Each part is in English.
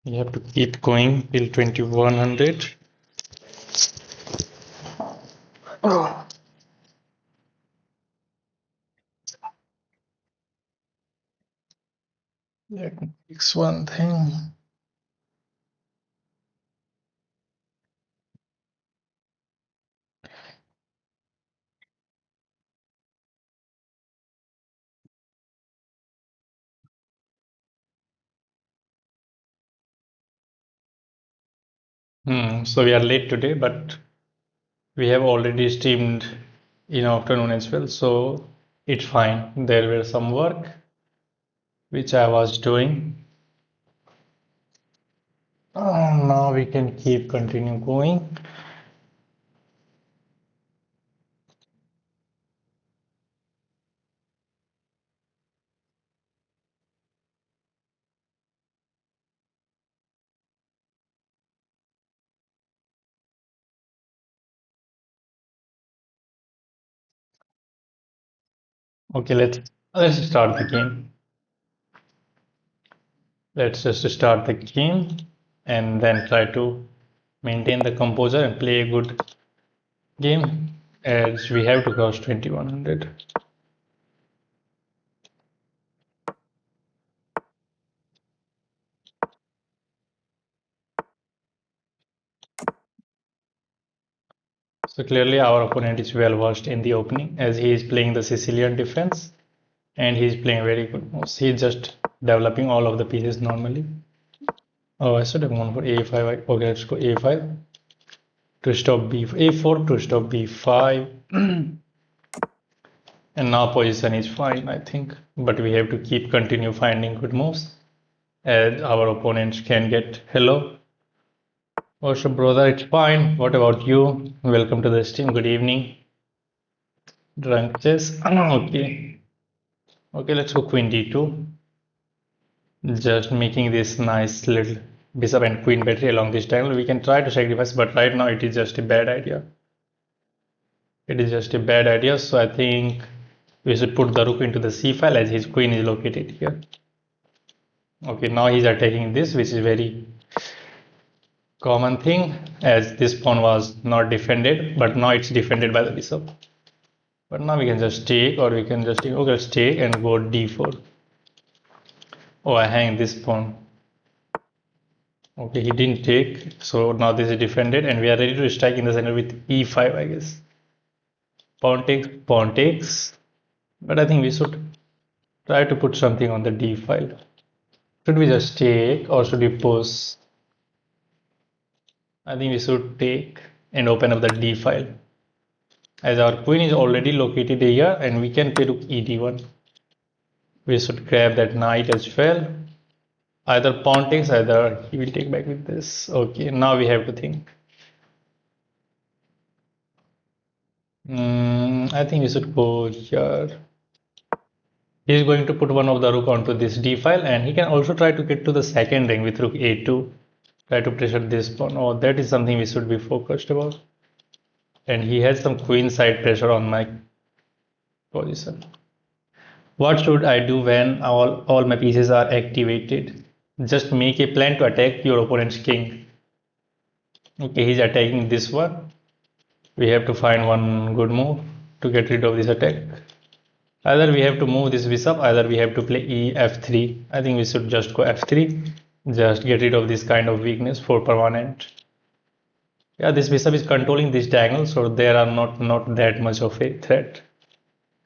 You have to keep going till 2100. Oh. Let me fix one thing. So we are late today, but we have already streamed in afternoon as well, so it's fine. There were some work which I was doing. Now we can continue going. Okay, let's start the game. Let's just start the game and then try to maintain the composure and play a good game as we have to cross 2100. So clearly our opponent is well versed in the opening as he is playing the Sicilian defense and he is playing very good moves. He is just developing all of the pieces normally. Oh, I should have gone for a5. Okay, let's go a5 to stop b, a4 to stop b5. And now position is fine, I think. But we have to continue finding good moves as our opponents can get hello. What's up, brother? It's fine. What about you? Welcome to the stream. Good evening. Drunk chess. Okay. Okay, let's go queen d2. Just making this nice little bishop and queen battery along this diagonal. We can try to sacrifice, but right now it is just a bad idea. It is just a bad idea, so I think we should put the rook into the c file as his queen is located here. Okay, now he's attacking this, which is very common thing as this pawn was not defended, but now it's defended by the bishop. But now we can just take, or we can just, okay, let's take and go d4. Oh, I hang this pawn. Okay, he didn't take, so now this is defended and we are ready to strike in the center with e5, I guess. Pawn takes, but I think we should try to put something on the d file. Should we just take or should we push? I think we should take and open up the d file as our queen is already located here and we can play rook ed1. We should grab that knight as well. Either pawn takes, either he will take back with this. Okay, now we have to think. I think we should go here. He is going to put one of the rook onto this d file and he can also try to get to the second ring with rook a2. Try to pressure this pawn. Oh, that is something we should be focused about. And he has some queen side pressure on my position. What should I do when all my pieces are activated? Just make a plan to attack your opponent's king. Okay, he's attacking this one. We have to find one good move to get rid of this attack. Either we have to move this bishop, either we have to play f3. I think we should just go f3. Just get rid of this kind of weakness for permanent. Yeah, this bishop is controlling this diagonal, so there are not that much of a threat.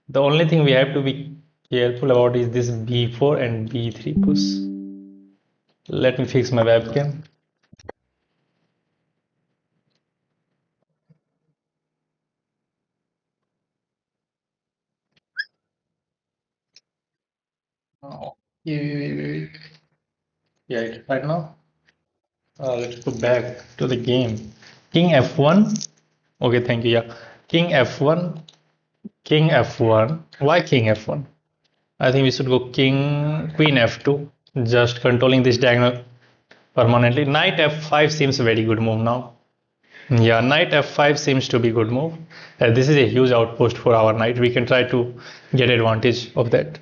The only thing we have to be careful about is this b4 and b3 push. Let me fix my webcam. Oh, yeah, it's right now. Let's go back to the game. King f1. Okay, thank you. Yeah, king f1, king f1. Why king f1? I think we should go queen f2, just controlling this diagonal permanently. Knight f5 seems a very good move now. Yeah, knight f5 seems to be good move. This is a huge outpost for our knight. We can try to get advantage of that.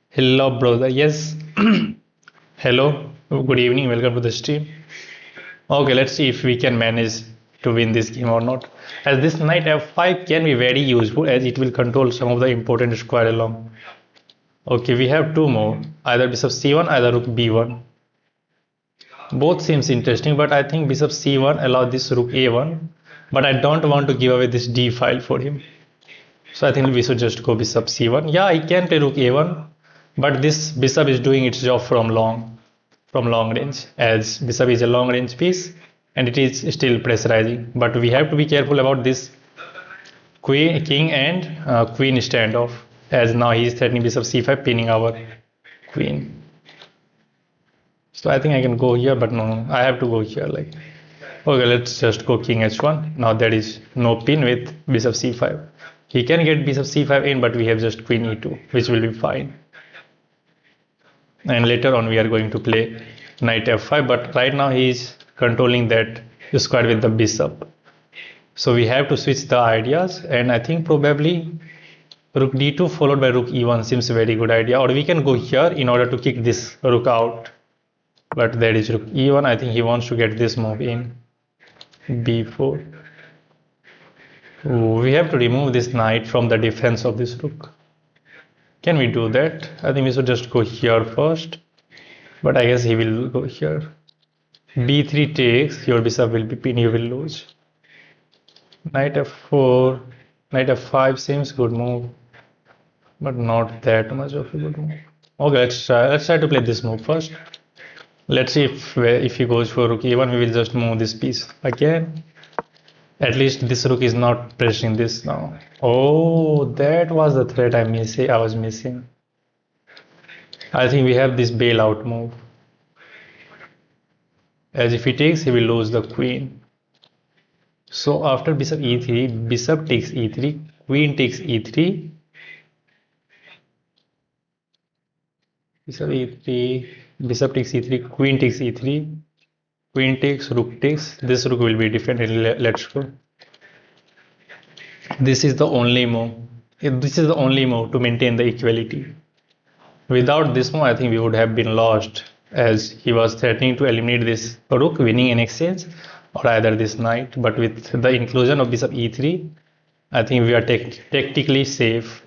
Hello, brother. Yes. Hello, good evening, welcome to the stream. Okay, let's see if we can manage to win this game or not. As this knight f5 can be very useful as it will control some of the important square along. Okay, we have two more, either bishop c1, either rook b1. Both seems interesting, but I think bishop c1 allow this rook a1, but I don't want to give away this d file for him. So I think we should just go bishop c1. Yeah, I can play rook a1, but this bishop is doing its job from long range, as bishop is a long range piece and it is still pressurizing. But we have to be careful about this king and queen standoff, as now he is threatening bishop c5, pinning our queen. So I think I can go here, but no, I have to go here. Like, okay, let's just go king h1. Now there is no pin with bishop c5. He can get bishop c5 in, but we have just queen e2, which will be fine. And later on we are going to play knight f5, but right now he is controlling that square with the bishop. So we have to switch the ideas, and I think probably rook d2 followed by rook e1 seems a very good idea, or we can go here in order to kick this rook out. But there is rook e1. I think he wants to get this move in. b4. Ooh, we have to remove this knight from the defense of this rook. Can we do that? I think we should just go here first, but I guess he will go here. b3 takes, your bishop will be pinned, you will lose. Knight f4, knight f5 seems good move, but not that much of a good move. Okay, let's try to play this move first. Let's see if he goes for rook e1, we will just move this piece again. At least this rook is not pressing this now. Oh, that was the threat I was missing. I think we have this bailout move. As if he takes, he will lose the queen. So after bishop e3, bishop takes e3, queen takes e3. Bishop e3, bishop takes e3, queen takes e3, queen takes, rook takes. This rook will be defended. Let's go. This is the only move. This is the only move to maintain the equality. Without this move, I think we would have been lost, as he was threatening to eliminate this rook, winning in exchange, or either this knight. But with the inclusion of bishop e3, I think we are tactically safe,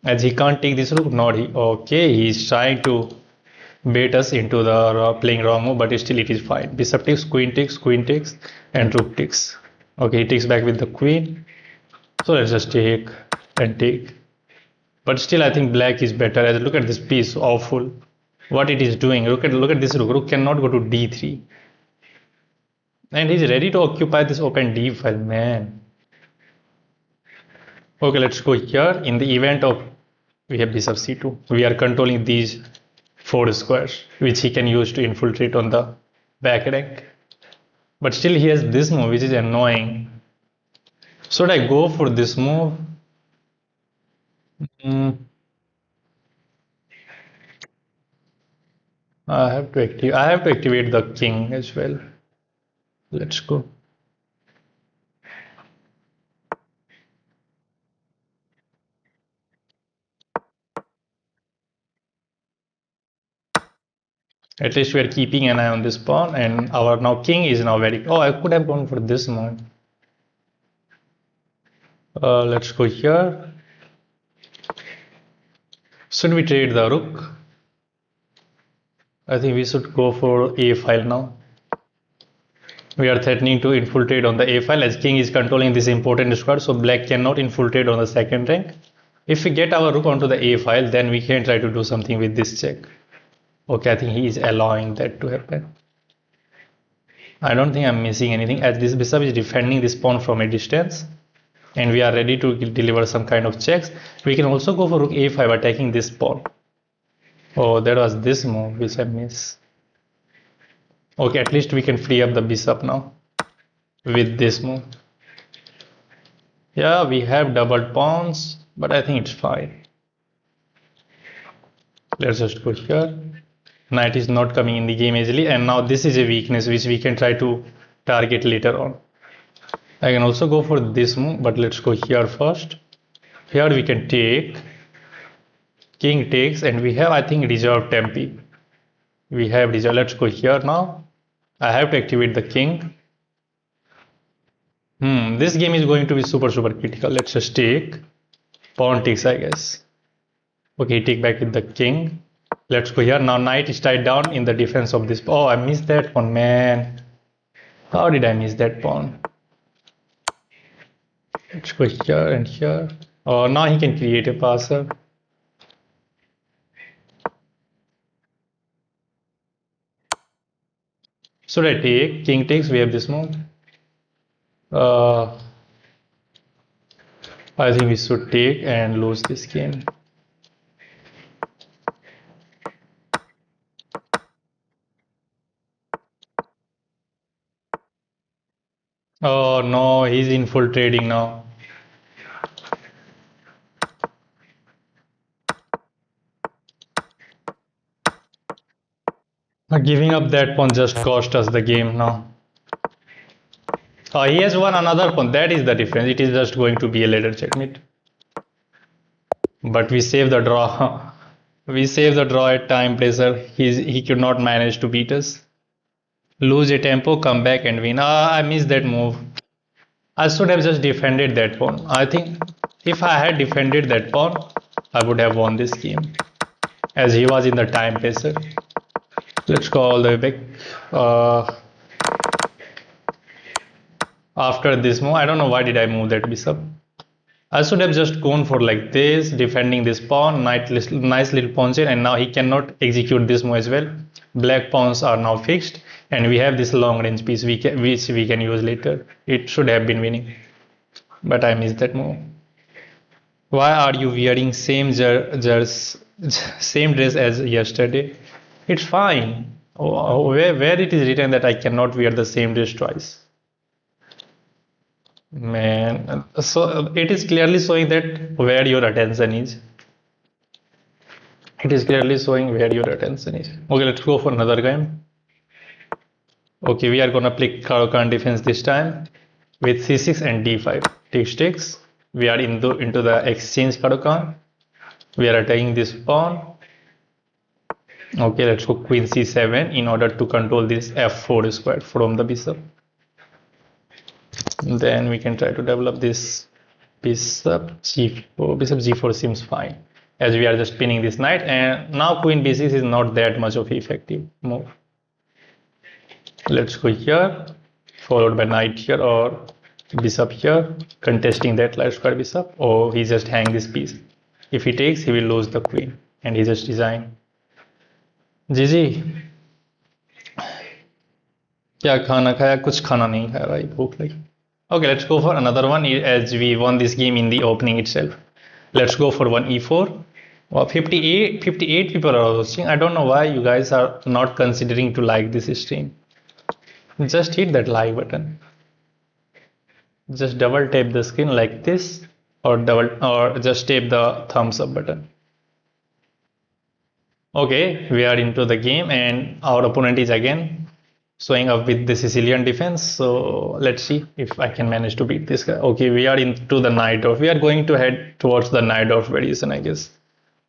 as he can't take this rook, nor he. Okay, he is trying to bait us into the playing wrong move, but still it is fine. Bishop takes, queen takes, and rook takes. Okay, he takes back with the queen. So let's just take and take. But still, I think black is better. As look at this piece, awful. What it is doing. Look at this rook. Rook cannot go to d3, and he's ready to occupy this open d file. Man. Okay, let's go here. In the event of we have bishop c2, we are controlling these 4 squares, which he can use to infiltrate on the back rank. But still, he has this move, which is annoying. Should I go for this move? I have to activate the king as well. Let's go. At least we are keeping an eye on this pawn, and our now king is now very. Oh, I could have gone for this move. Let's go here. Should we trade the rook? I think we should go for a file now. We are threatening to infiltrate on the a file, as king is controlling this important square, so black cannot infiltrate on the second rank. If we get our rook onto the a file, then we can try to do something with this check. Okay, I think he is allowing that to happen. I don't think I'm missing anything, as this bishop is defending this pawn from a distance, and we are ready to deliver some kind of checks. We can also go for rook a5 attacking this pawn. Oh, there was this move which I missed. Okay, at least we can free up the bishop now with this move. Yeah, we have doubled pawns, but I think it's fine. Let's just go here. Knight is not coming in the game easily, and now this is a weakness which we can try to target later on. I can also go for this move, but let's go here first. Here we can take, king takes, and we have, I think, reserved tempi. We have resolved. Let's go here now. I have to activate the king. This game is going to be super critical. Let's just take pawn takes, I guess. Okay, take back with the king. Let's go here. Now knight is tied down in the defense of this. Oh, I missed that pawn, man. How did I miss that pawn? Let's go here and here. Oh, now he can create a passer. Should I take? King takes, we have this move. I think we should take and lose this game. Oh no, he's infiltrating now. Giving up that pawn just cost us the game now. He has won another pawn. That is the difference. It is just going to be a later checkmate. But we save the draw. We save the draw at time pressure. He could not manage to beat us. Lose a tempo, come back and win. I missed that move. I should have just defended that pawn. I think if I had defended that pawn, I would have won this game. As he was in the time pressure. Let's go all the way back. After this move, I don't know why did I move that bishop. I should have just gone for like this, defending this pawn, nice little pawn chain, and now he cannot execute this move as well. Black pawns are now fixed, and we have this long range piece which we can use later. It should have been winning, but I missed that move. Why are you wearing same dress as yesterday? It's fine. Where it is written that I cannot wear the same dress twice? Man, so it is clearly showing that where your attention is. It is clearly showing where your attention is. Okay, let's go for another game. Okay, we are gonna play Karakan defense this time with c6 and d5. Takes. We are into the exchange Karakan. We are attacking this pawn. Okay, let's go queen c7 in order to control this f4 square from the bishop. Then we can try to develop this bishop g4. Bishop g4 seems fine as we are just pinning this knight, and now queen b6 is not that much of an effective move. Let's go here, followed by knight here or bishop here, contesting that light square bishop, or he just hang this piece. If he takes, he will lose the queen, and he just resign. GG. क्या खाना खाया? कुछ खाना नहीं खाया भाई, भूख लगी. Okay, let's go for another one as we won this game in the opening itself. Let's go for one e4. Well, 58 people are watching. I don't know why you guys are not considering to like this stream. Just hit that like button. Just double tap the screen like this, or just tap the thumbs up button. Okay, we are into the game and our opponent is again showing up with the Sicilian defense. So let's see if I can manage to beat this guy. Okay, we are into the knight off. We are going to head towards the knight off variation, I guess,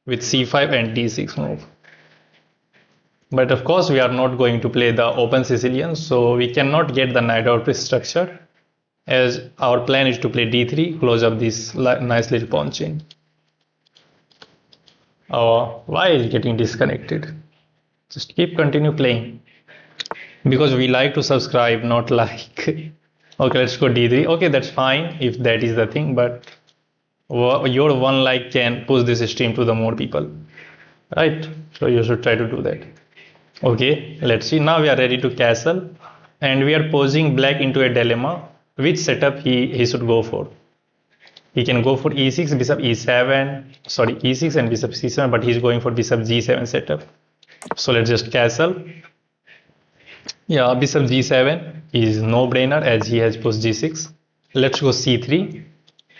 with c5 and d6 move. But of course, we are not going to play the open Sicilian, so we cannot get the knight off structure, as our plan is to play d3, close up this nice little pawn chain. Why is it getting disconnected? Just continue playing. Because we like to subscribe, not like. Okay, let's go d3. Okay, that's fine if that is the thing, but your one like can push this stream to the more people, right? So you should try to do that. Okay, let's see. Now we are ready to castle, and we are posing black into a dilemma. Which setup he should go for? He can go for e6, bishop e7, sorry, e6 and bishop c7, but he's going for bishop g7 setup. So let's just castle. Yeah, bishop g7 is no brainer as he has pushed g6. Let's go c3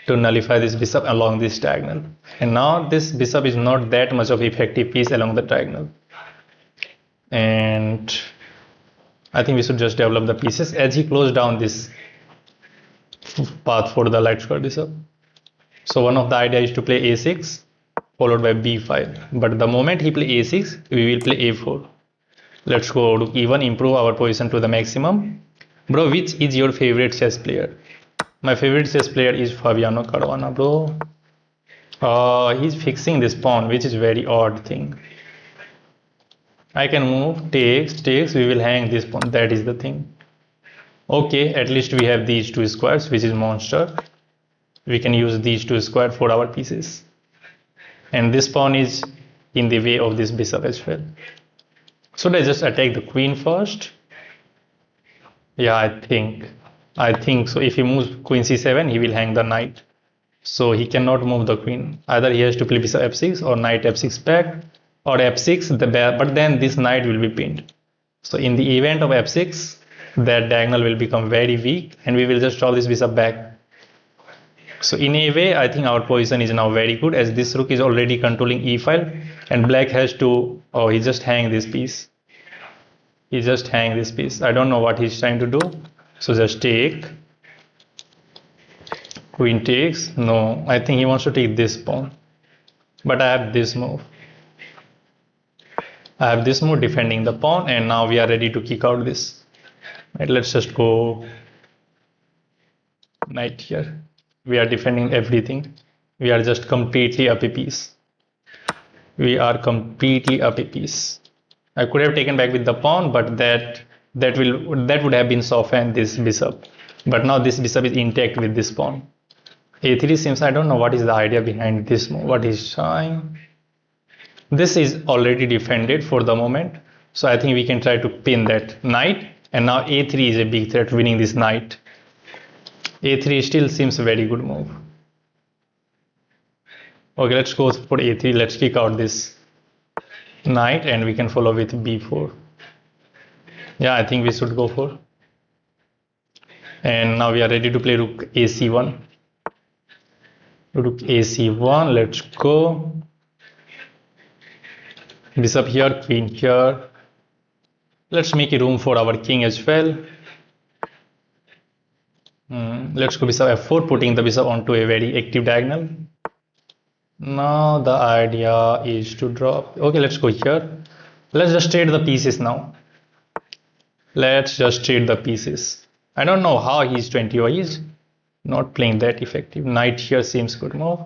to nullify this bishop along this diagonal. And now this bishop is not that much of effective piece along the diagonal. And I think we should just develop the pieces as he closed down this path for the light square bishop. So one of the idea is to play a6 followed by b5. But the moment he play a6, we will play a4. Let's go rook e1, improve our position to the maximum. Bro, which is your favorite chess player? My favorite chess player is Fabiano Caruana, bro. He's fixing this pawn, which is very odd thing. I can move, takes, we will hang this pawn. That is the thing. Okay, at least we have these two squares, which is monster. We can use these two squares for our pieces. And this pawn is in the way of this bishop as well. Should I just attack the queen first? Yeah, I think so. If he moves queen c7, he will hang the knight. So he cannot move the queen. Either he has to play bishop f6 or knight f6 back or f6, but then this knight will be pinned. So in the event of f6, that diagonal will become very weak and we will just draw this bishop back. So in a way, I think our position is now very good as this rook is already controlling e file and black has to, oh, he just hang this piece. He just hang this piece. I don't know what he's trying to do. So just take. Queen takes. No, I think he wants to take this pawn. But I have this move. I have this move defending the pawn and now we are ready to kick out this. Right, let's just go knight here. We are defending everything. We are just completely up a piece. We are completely up a piece. I could have taken back with the pawn, but that would have been softened this bishop. But now this bishop is intact with this pawn. A3 seems, I don't know what is the idea behind this move. What is trying? This is already defended for the moment. So I think we can try to pin that knight. And now A3 is a big threat winning this knight. A3 still seems a very good move. Okay, let's go for A3. Let's kick out this knight and we can follow with B4. Yeah, I think we should go for. And now we are ready to play rook AC1. Rook AC1, let's go. Bishop here, queen here. Let's make a room for our king as well. Let's go bishop f4, putting the bishop onto a very active diagonal. Now the idea is to drop. Okay, let's go here. Let's just trade the pieces now. Let's just trade the pieces. I don't know how he's 20 or he's not playing that effective. Knight here seems good move.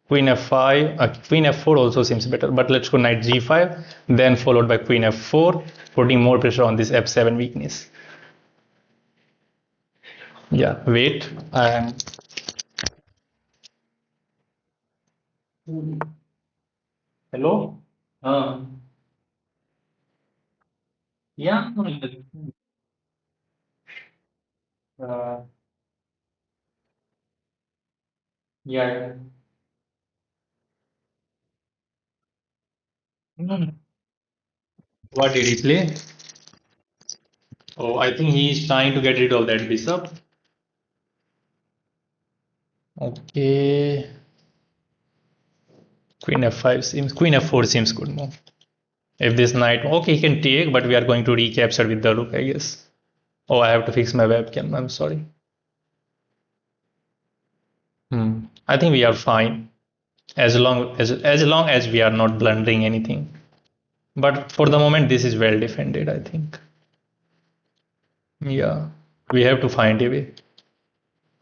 Queen f5, queen f4 also seems better, but let's go knight g5, then followed by queen f4, putting more pressure on this f7 weakness. Yeah, wait. Hello? Yeah. Uh, yeah. What did he play? Oh, I think he is trying to get rid of that bishop. Okay. Queen f5 seems, queen f4 seems good move. If this knight, okay, he can take, but we are going to recapture with the rook, I guess. Oh, I have to fix my webcam. I'm sorry. I think we are fine as long as we are not blundering anything. But for the moment, this is well defended, I think. Yeah, we have to find a way.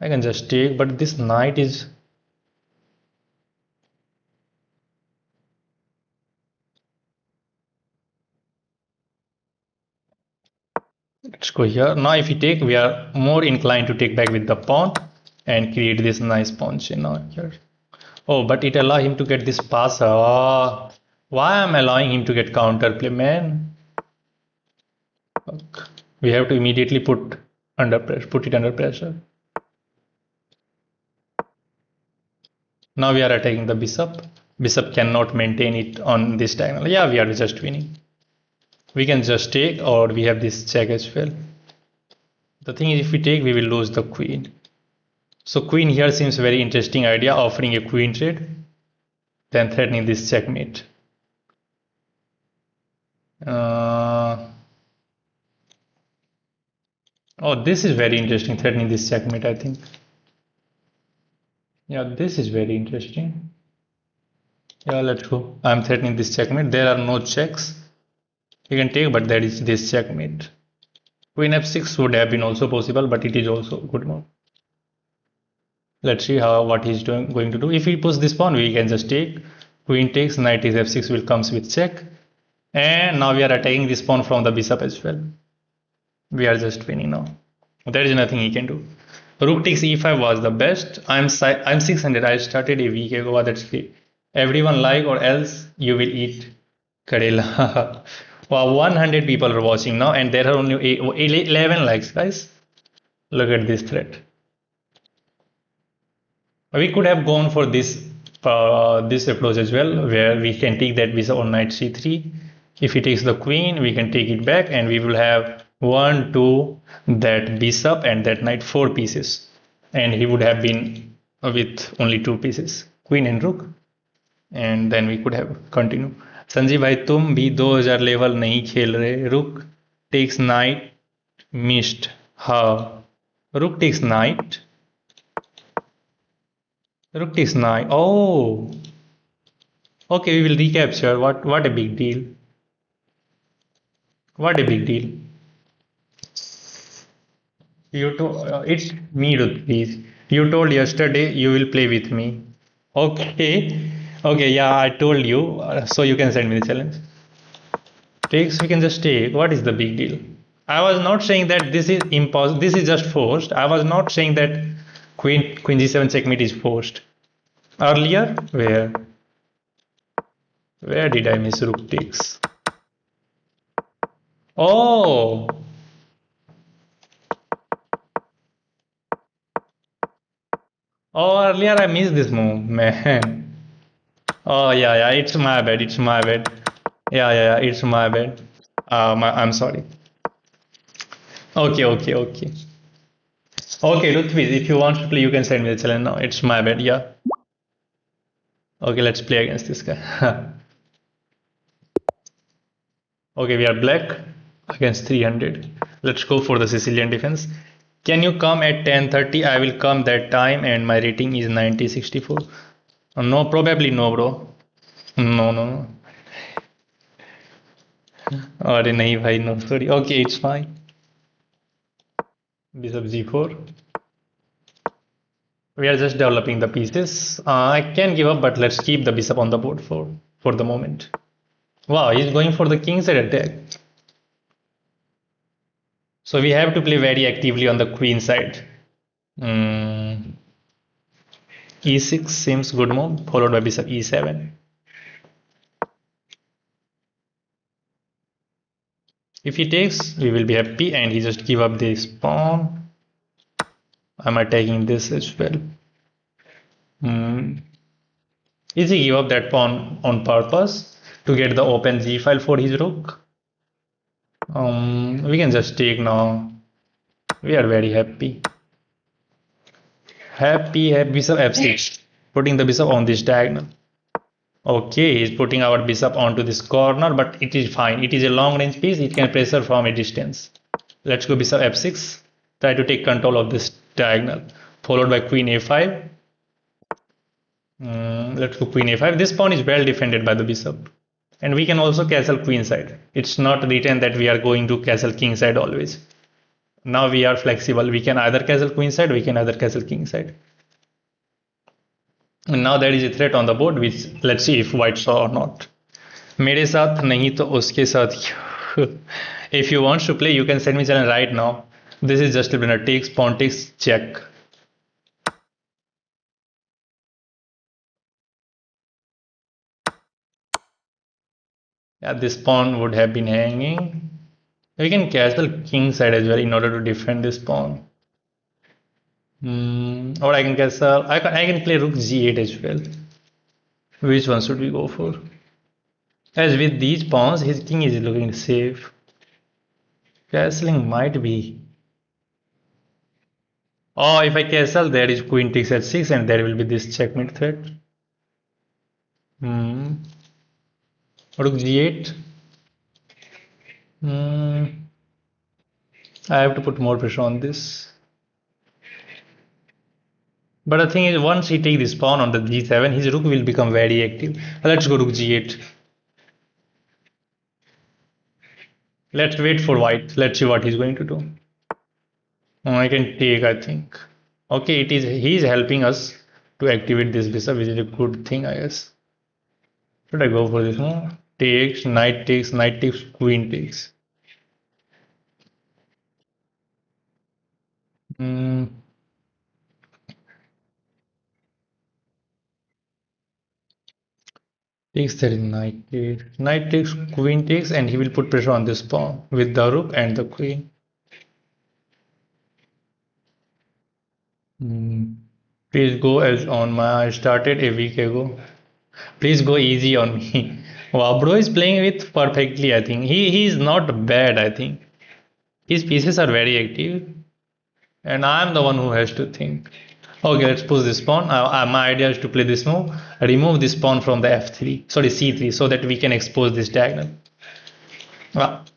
I can just take, but this knight is. Let's go here. Now, if we take, we are more inclined to take back with the pawn and create this nice pawn chain now here. Oh, but it allows him to get this pass. Oh, why am I allowing him to get counterplay, man? Fuck. We have to immediately put it under pressure. Now we are attacking the bishop. Bishop cannot maintain it on this diagonal. Yeah, we are just winning. We can just take, or we have this check as well. The thing is, if we take, we will lose the queen. So queen here seems a very interesting idea, offering a queen trade, then threatening this checkmate. Oh, this is very interesting, threatening this checkmate, I think. Yeah, this is very interesting. Yeah, let's go. I'm threatening this checkmate. There are no checks. You can take, but there is this checkmate. Queen f6 would have been also possible, but it is also a good move. Let's see what he's going to do. If he puts this pawn, we can just take. Queen takes, knight is f6 will comes with check. And now we are attacking this pawn from the bishop as well. We are just winning now. There is nothing he can do. Rook takes e5 was the best. I'm 600. I started a week ago. That's great. Everyone like or else you will eat Karela. Wow, 100 people are watching now, and there are only 11 likes, guys. Look at this thread. We could have gone for this approach as well, where we can take that bishop on knight c3. If he takes the queen, we can take it back, and we will have 1, 2, that bishop and that knight 4 pieces, and he would have been with only 2 pieces, queen and rook, and then we could have continued. Sanjeev भाई तुम भी 2000 level नहीं खेल रहे. रुक takes night missed. हाँ, rook takes knight. Rook takes 9. Oh, okay. We will recapture. What a big deal. What a big deal. You told it's me, please. You told yesterday you will play with me. Okay. Okay. Yeah, I told you. So you can send me the challenge. Takes. We can just take. What is the big deal? I was not saying that this is impossible. This is just forced. I was not saying that queen g7 checkmate is forced. Earlier, where did I miss rook takes? Oh, earlier I missed this move, man. Oh yeah, it's my bad. It's my bad. Yeah, it's my bad. I'm sorry. Okay. Okay, Lutfi, if you want to play, you can send me the challenge now. It's my bad, yeah. Okay, let's play against this guy. Okay, we are black against 300. Let's go for the Sicilian defense. Can you come at 10:30? I will come that time, and my rating is 9064. No, probably no, bro. No. अरे नहीं भाई, no, sorry. Okay, it's fine. Bishop g4. We are just developing the pieces. I can give up, but let's keep the bishop on the board for the moment. Wow, he's going for the king side attack. So we have to play very actively on the queen side. E6 seems good move, followed by bishop e7. If he takes, we will be happy, and he just give up this pawn. I'm attacking this as well. Is he give up that pawn on purpose to get the open g file for his rook? We can just take now. We are very happy. Happy bishop f6, putting the bishop on this diagonal. Okay, he's putting our bishop onto this corner, but it is fine. It is a long range piece. It can pressure from a distance. Let's go bishop f6. Try to take control of this diagonal, followed by queen a5. Let's go queen a5. This pawn is well defended by the bishop, and we can also castle queen side. It's not written that we are going to castle king side always. Now we are flexible. We can either castle queen side, we can either castle king side. And now there is a threat on the board, which let's see if white saw or not. मेरे साथ नहीं तो उसके साथ. If you want to play, you can send me challenge right now. This is just a winner. Takes, pawn takes, check. Yeah, this pawn would have been hanging. We can castle king side as well in order to defend this pawn. Or I can castle. I can play rook g8 as well. Which one should we go for? As with these pawns, his king is looking safe. Castling might be. Oh, if I castle, there is queen takes h6, and there will be this checkmate threat. Rook g8. I have to put more pressure on this. But the thing is, once he takes this pawn on the g7, his rook will become very active. Let's go rook g8. Let's wait for white. Let's see what he's going to do. I can take, I think. Okay, it is he's helping us to activate this bishop, which is a good thing, I guess. Should I go for this? No. Takes, knight takes, queen takes. Hmm. Takes that is knight takes. Knight takes, queen takes, and he will put pressure on this pawn with the rook and the queen. Hmm. Please go as on my I started a week ago. Please go easy on me. Wow, bro is playing with perfectly, I think. He is not bad, I think. His pieces are very active, and I'm the one who has to think. Okay, let's push this pawn. My idea is to play this move, remove this pawn from the f3, sorry c3, so that we can expose this diagonal.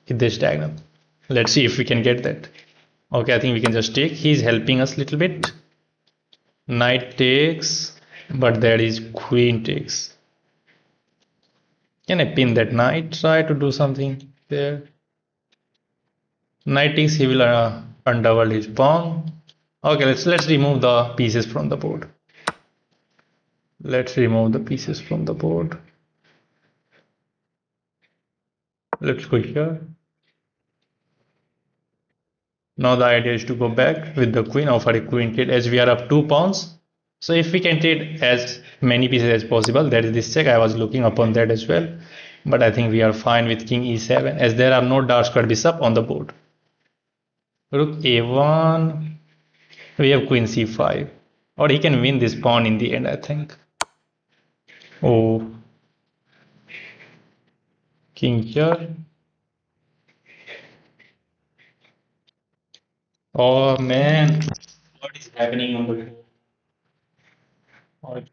This diagonal. Let's see if we can get that. Okay, I think we can just take. He's helping us a little bit. Knight takes, but there is queen takes. Can I pin that knight? Try to do something there. Knight takes, he will undouble his pawn. Okay, let's remove the pieces from the board. Let's remove the pieces from the board. Let's go here. Now the idea is to go back with the queen, offer a queen trade as we are up 2 pawns. So if we can trade as many pieces as possible, that is this check. I was looking upon that as well. But I think we are fine with king e7 as there are no dark square bishop on the board. Rook a1. We have queen c5. Or he can win this pawn in the end, I think. Oh, king here. Oh man, what is happening on the board?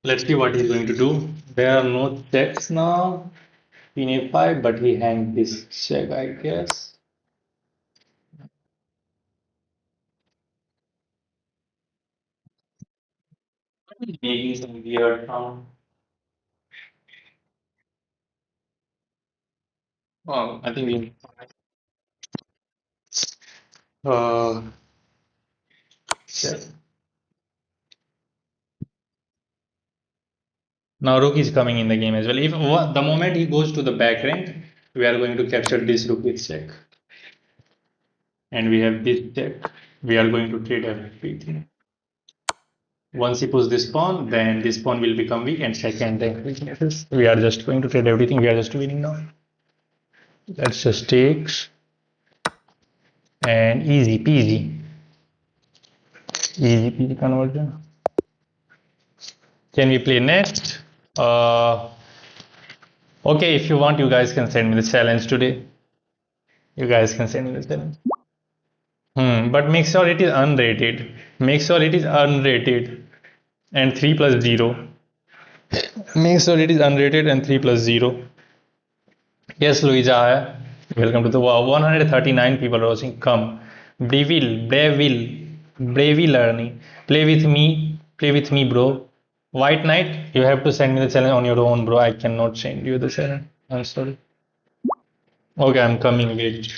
Let's see what he's going to do. There are no checks now. Queen a5, but he hanged this check, I guess. He's making some weird sound. Oh, I think we. Uh, check. Now rook is coming in the game as well. If the moment he goes to the back rank, we are going to capture this rook with check, and we have this check. We are going to trade everything. Once he puts this pawn, then this pawn will become weak, and second rank weaknesses. We are just going to trade everything. We are just winning now. Let's just take and easy peasy. Easy peasy conversion. Can we play next? Uh, okay, if you want, you guys can send me the challenge today. You guys can send me the challenge. But make sure it is unrated. Make sure it is unrated and 3 plus 0. Make sure it is unrated and 3 plus 0. Yes, Luisa. Welcome to the wow. 139 people are watching. Come. Bravely learning. Play with me, bro. White Knight, you have to send me the challenge on your own, bro. I cannot send you the challenge. I'm sorry. Okay, I'm coming. Wait.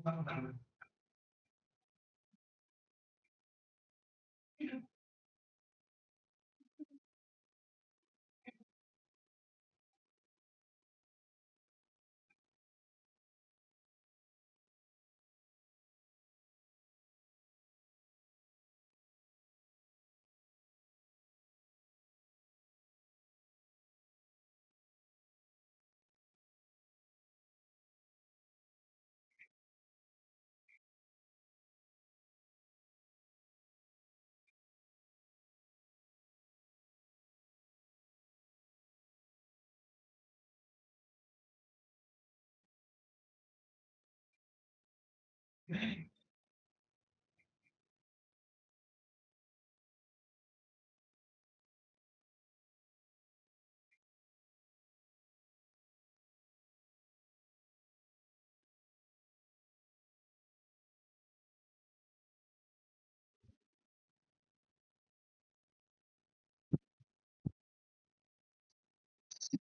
I'm coming.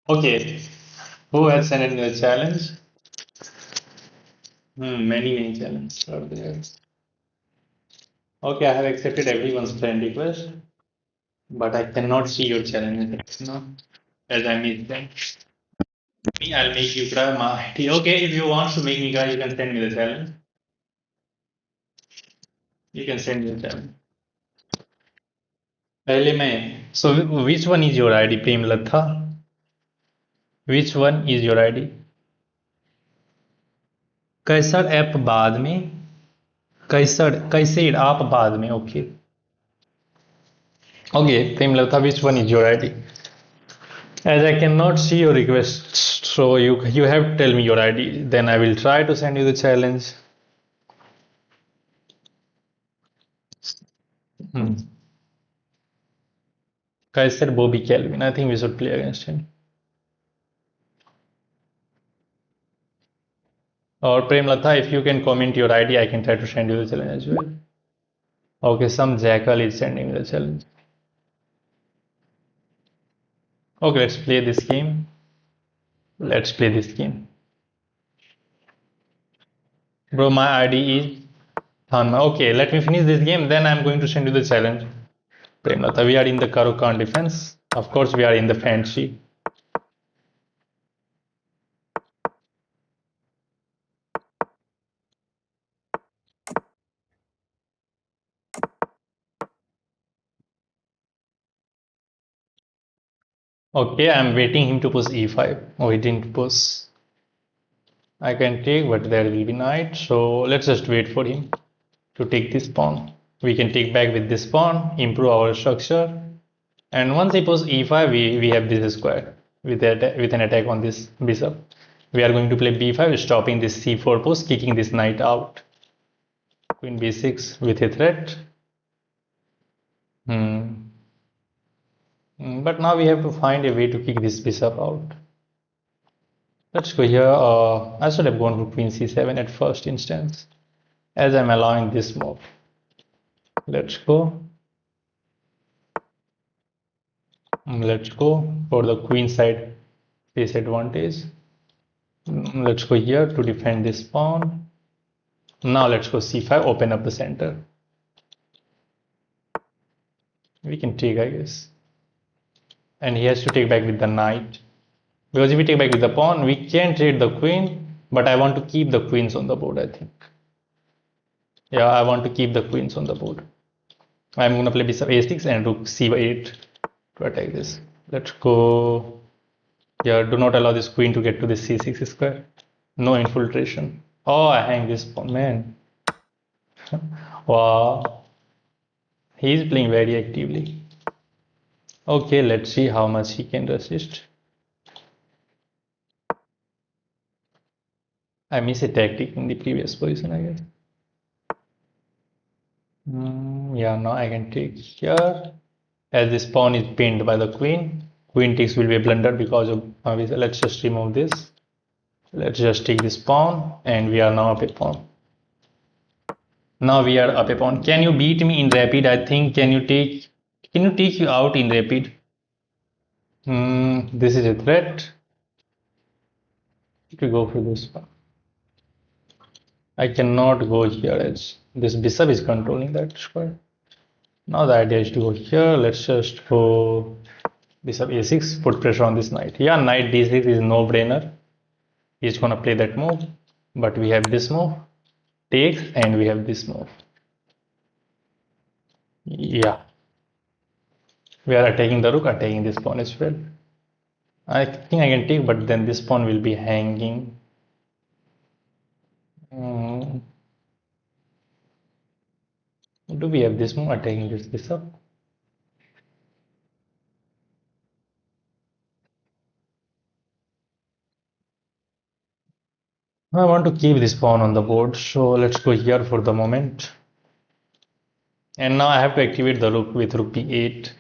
Okay, who has sent in a challenge? Many challenges are there. Okay, I have accepted everyone's friend request, but I cannot see your challenge now, as I missed them. Me, I'll make you cry my ID. Okay, if you want to make me cry, you can send me the challenge. You can send me the challenge. पहले मैं so which one is your ID Prem Lata? Which one is your ID? कैसर ऐप बाद में कैसर आप बाद में okay. Okay, Prem Lata, which one is your ID? As I cannot see your request, so you have to tell me your ID. Then I will try to send you the challenge. Hmm. Kaiser Bobby Kelvin. I think we should play against him. Or Prem Latha, if you can comment your ID, I can try to send you the challenge as well. Okay, some Jackal is sending me the challenge. Okay, let's play this game. Let's play this game. Bro, my ID is Thanma. Okay, let me finish this game, then I'm going to send you the challenge. Prem Latha, we are in the Karukan defense. Of course, we are in the fancy. Okay, I'm waiting him to push e5. Oh, he didn't push. I can take, but there will be knight. So let's just wait for him to take this pawn. We can take back with this pawn, improve our structure. And once he pushes e5, we have this square with an attack on this bishop. We are going to play b5, stopping this c4 push, kicking this knight out. Queen b6 with a threat. Hmm. But now we have to find a way to kick this bishop out. Let's go here. I should have gone for queen c7 at first instance, as I'm allowing this move. Let's go. Let's go for the queen side disadvantage. Let's go here to defend this pawn. Now let's go c5, open up the center. We can take, I guess. And he has to take back with the knight. Because if we take back with the pawn, we can trade the queen, but I want to keep the queens on the board, I think. Yeah, I want to keep the queens on the board. I'm gonna play bishop a6 and rook c8 to attack this. Let's go. Yeah, do not allow this queen to get to this c6 square. No infiltration. Oh, I hang this pawn, man. Wow. He is playing very actively. Okay, let's see how much he can resist. I miss a tactic in the previous position, I guess. Yeah, now I can take here. As this pawn is pinned by the queen, queen takes will be a blunder because of. Let's just remove this. Let's just take this pawn, and we are now up a pawn. Now we are up a pawn. Can you beat me in rapid? I think. Can you take? Can you take you out in rapid? This is a threat. If we go for this one, I cannot go here as this bishop is controlling that square. Now the idea is to go here. Let's just go bishop a6, put pressure on this knight. Yeah, knight d6 is no brainer. He's gonna play that move, but we have this move, takes, and we have this move. Yeah, we are attacking the rook, attacking this pawn as well. I think I can take, but then this pawn will be hanging. Hmm. Do we have this move attacking this bishop? I want to keep this pawn on the board, so let's go here for the moment. And now I have to activate the rook with rook b8.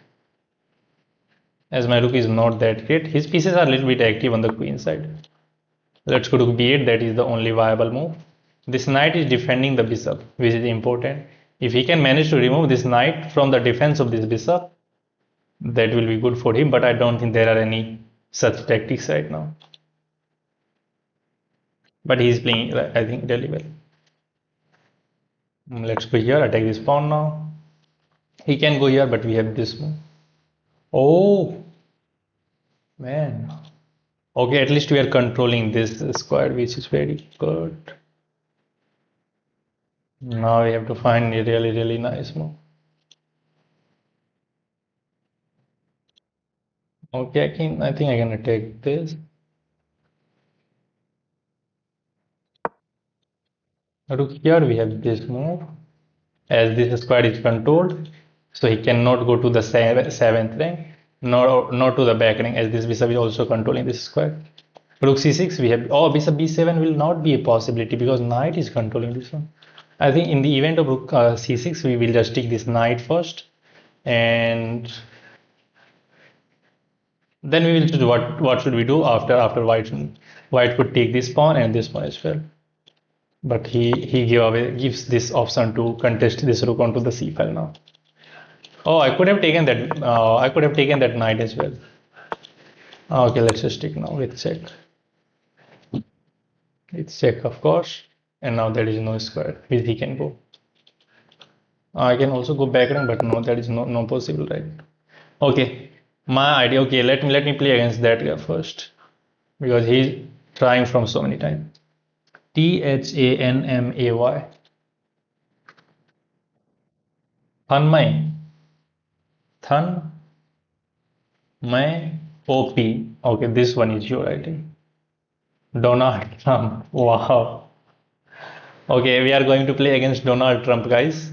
As my rook is not that great, his pieces are a little bit active on the queen side. Let's go to b8, that is the only viable move. This knight is defending the bishop, which is important. If he can manage to remove this knight from the defense of this bishop, that will be good for him, but I don't think there are any such tactics right now. But he is playing, I think, really well. Let's go here, attack this pawn now. He can go here, but we have this move. Oh, man. Okay, at least we are controlling this square, which is very good. Now we have to find a really, really nice move. Okay, I think I can attack this. Look here, we have this move. As this square is controlled, so he cannot go to the seventh rank, nor to the back rank, as this bishop is also controlling this square. Rook c6, we have, oh, bishop b7 will not be a possibility because knight is controlling this one. I think in the event of rook c6, we will just take this knight first, and then we will choose what should we do after white could take this pawn and this pawn as well. But he gives this option to contest this rook onto the c file now. Oh, I could have taken that. I could have taken that knight as well. Okay, let's just stick now with check. It's check, of course, and now there is no square which he can go. I can also go back rank, but no, that is no possible, right? Okay, my idea. Okay, let me play against that guy first because he's trying from so many times. Thanmay. Thanmay. Than May OP. Okay, this one is your idea. Donald Trump. Wow. Okay, we are going to play against Donald Trump, guys.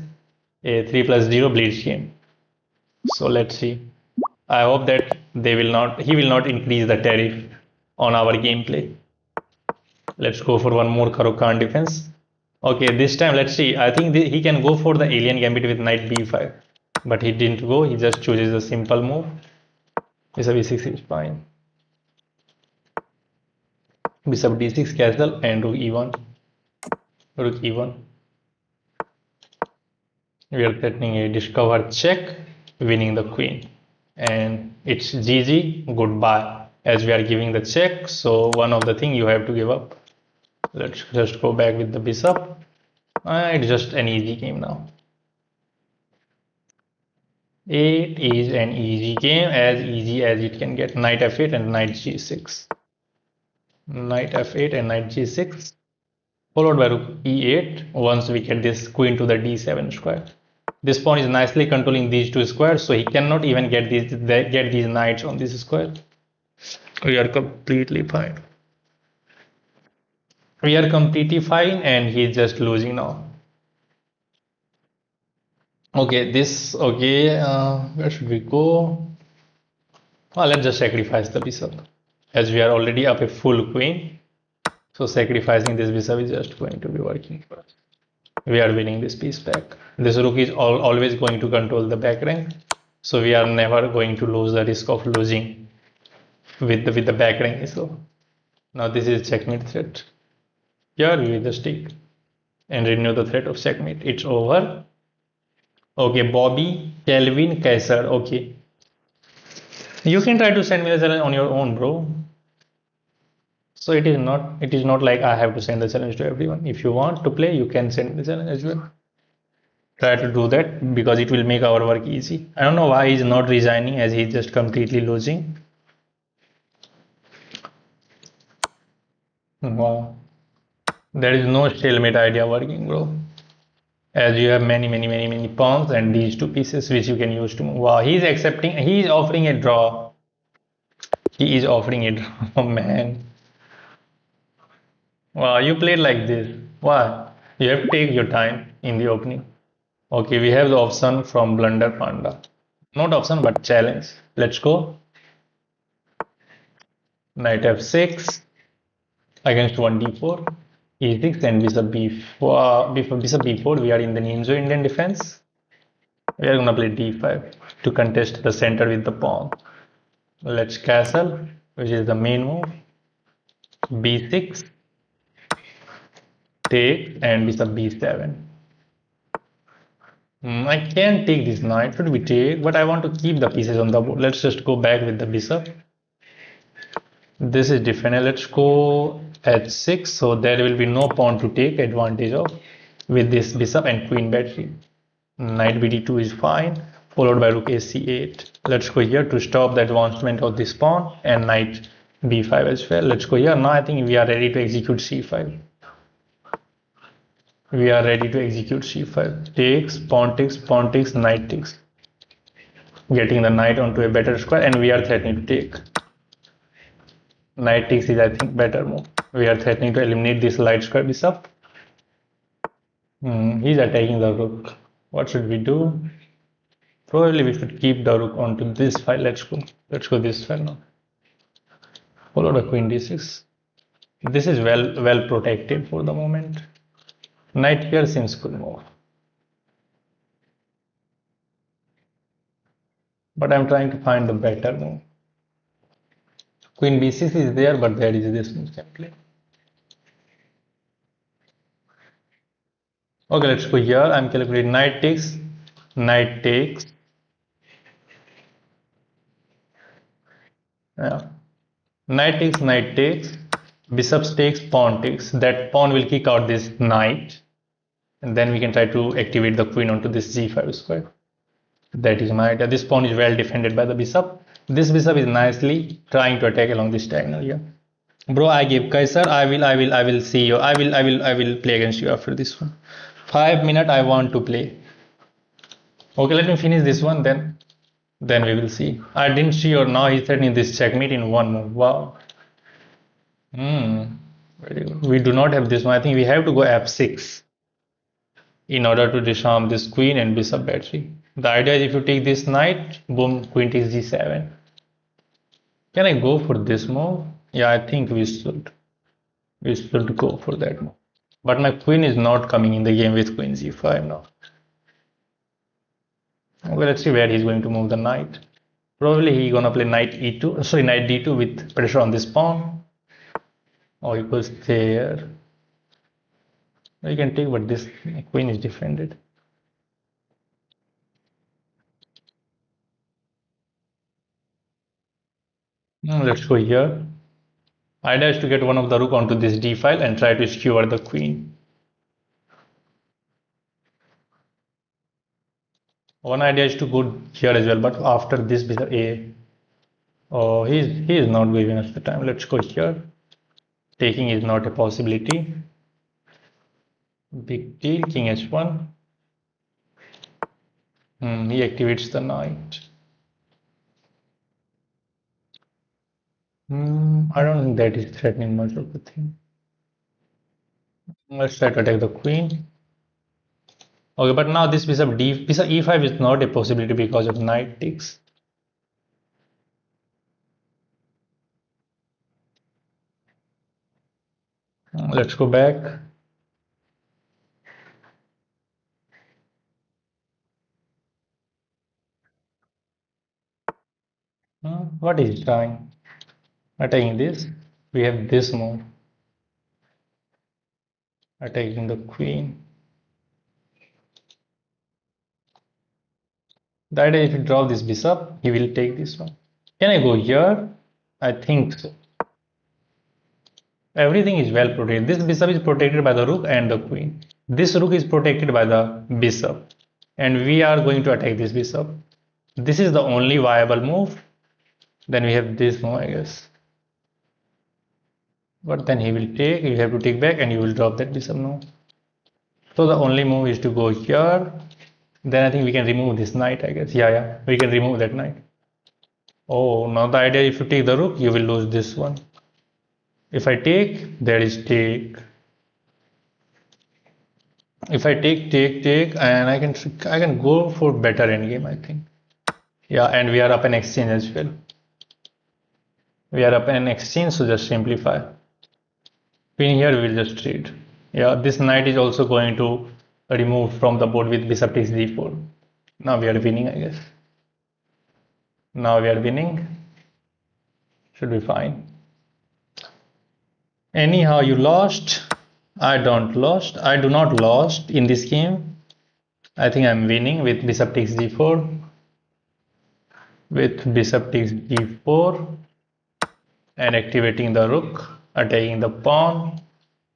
A 3+0 blitz game. So let's see. I hope that he will not increase the tariff on our gameplay. Let's go for one more Karo Khan defense. Okay, this time let's see. I think he can go for the alien gambit with knight b5. But he didn't go. He just chooses a simple move. Bishop e6 is fine. Bishop d6 castle and rook e1. Rook e1. We are threatening a discover check, winning the queen. And it's GG, goodbye. As we are giving the check, so one of the thing you have to give up. Let's just go back with the bishop. It's just an easy game now. It is an easy game, as easy as it can get. Knight f8 and knight g6. Knight f8 and knight g6. Followed by rook e8 once we get this queen to the d7 square. This pawn is nicely controlling these two squares, so he cannot even get these knights on this square. We are completely fine. We are completely fine, and he is just losing now. Okay, where should we go? Well, let's just sacrifice the bishop, as we are already up a full queen. So sacrificing this bishop is just going to be working for us. We are winning this piece back. This rook is always going to control the back rank, so we are never going to lose the risk of losing with the back rank. So now this is checkmate threat. Here we will just take and renew the threat of checkmate. It's over. Okay, Bobby Kelvin Kaiser. Okay, you can try to send me the challenge on your own, bro. So it is not like I have to send the challenge to everyone. If you want to play, you can send the challenge as well. Try to do that because it will make our work easy. I don't know why he's not resigning, as he's just completely losing. Wow. There is no stalemate idea working, bro. As you have many pawns and these two pieces which you can use to move. Wow, he's offering a draw. He is offering a draw, oh, man. Wow, you played like this. Why? You have to take your time in the opening. Okay, we have the option from Blunder Panda. Not option, but challenge. Let's go. Knight f6 against 1d4. e6 and bishop b4. Before bishop b4, we are in the Nimzo-Indian defense. We are gonna play d5 to contest the center with the pawn. Let's castle, which is the main move. b6, take, and bishop b7. I can take this knight, should we take? But I want to keep the pieces on the board. Let's just go back with the bishop. This is different. Let's go h6, so there will be no pawn to take advantage of with this bishop and queen battery. Knight bd2 is fine, followed by rook ac8. Let's go here to stop the advancement of this pawn and knight b5 as well. Let's go here. Now I think we are ready to execute c5. We are ready to execute c5. Pawn takes, knight takes. Getting the knight onto a better square, and we are threatening to take. Knight takes is, I think, better move. We are threatening to eliminate this light square bishop. He's attacking the rook. What should we do? Probably we should keep the rook onto this file. Let's go. Let's go this file now. Follow the queen d6. This is well protected for the moment. Knight here seems good move. But I'm trying to find the better move. Queen b6 is there, but there is this move simply. Okay, let's go here. I'm calculating knight takes, knight takes. Yeah. Knight takes, bishop takes, pawn takes. That pawn will kick out this knight, and then we can try to activate the queen onto this g5 square. That is my idea. This pawn is well defended by the bishop. This bishop is nicely trying to attack along this diagonal here. Bro, I give Kaiser. I will see you. I will play against you after this one. 5 minutes I want to play. Okay, let me finish this one, then we will see. I didn't see, or now he's threatening this checkmate in one move. Wow. Very good. We do not have this one. I think we have to go f6 in order to disarm this queen and bishop battery. The idea is if you take this knight, boom, queen takes g7. Can I go for this move? Yeah, I think we should. We should go for that move. But my queen is not coming in the game with queen g5 now. Okay, let's see where he's going to move the knight. Probably he's gonna play knight e2, sorry, knight d2 with pressure on this pawn. Oh, he goes there. You can take, but this queen is defended. Let's go here. Idea is to get one of the rook onto this d file and try to skewer the queen. One idea is to go here as well, but after this bishop a. Oh, he is not giving us the time. Let's go here. Taking is not a possibility. Big deal. King h1. He activates the knight. I don't think that is threatening much of the thing. Let's try to attack the queen. Okay, but now this bishop e5 is not a possibility because of knight takes. Let's go back. What is he trying? Attacking this. We have this move. Attacking the queen. The idea if you draw this bishop, he will take this one. Can I go here? I think so. Everything is well protected. This bishop is protected by the rook and the queen. This rook is protected by the bishop. And we are going to attack this bishop. This is the only viable move. Then we have this move, I guess. But then he will take, you have to take back and you will drop that bishop now. So the only move is to go here. Then I think we can remove this knight, I guess. Yeah, we can remove that knight. Oh, now the idea if you take the rook, you will lose this one. If I take, there is take. If I take, and I can go for better endgame, I think. Yeah, and we are up an exchange as well. We are up an exchange, so just simplify. Queen here, we will just trade. Yeah, this knight is also going to remove from the board with bishop takes d4. Now we are winning, I guess. Now we are winning. Should be fine. Anyhow, you lost. I don't lost. I do not lost in this game. I think I'm winning with bishop takes d4. With bishop takes d4 and activating the rook, attacking the pawn.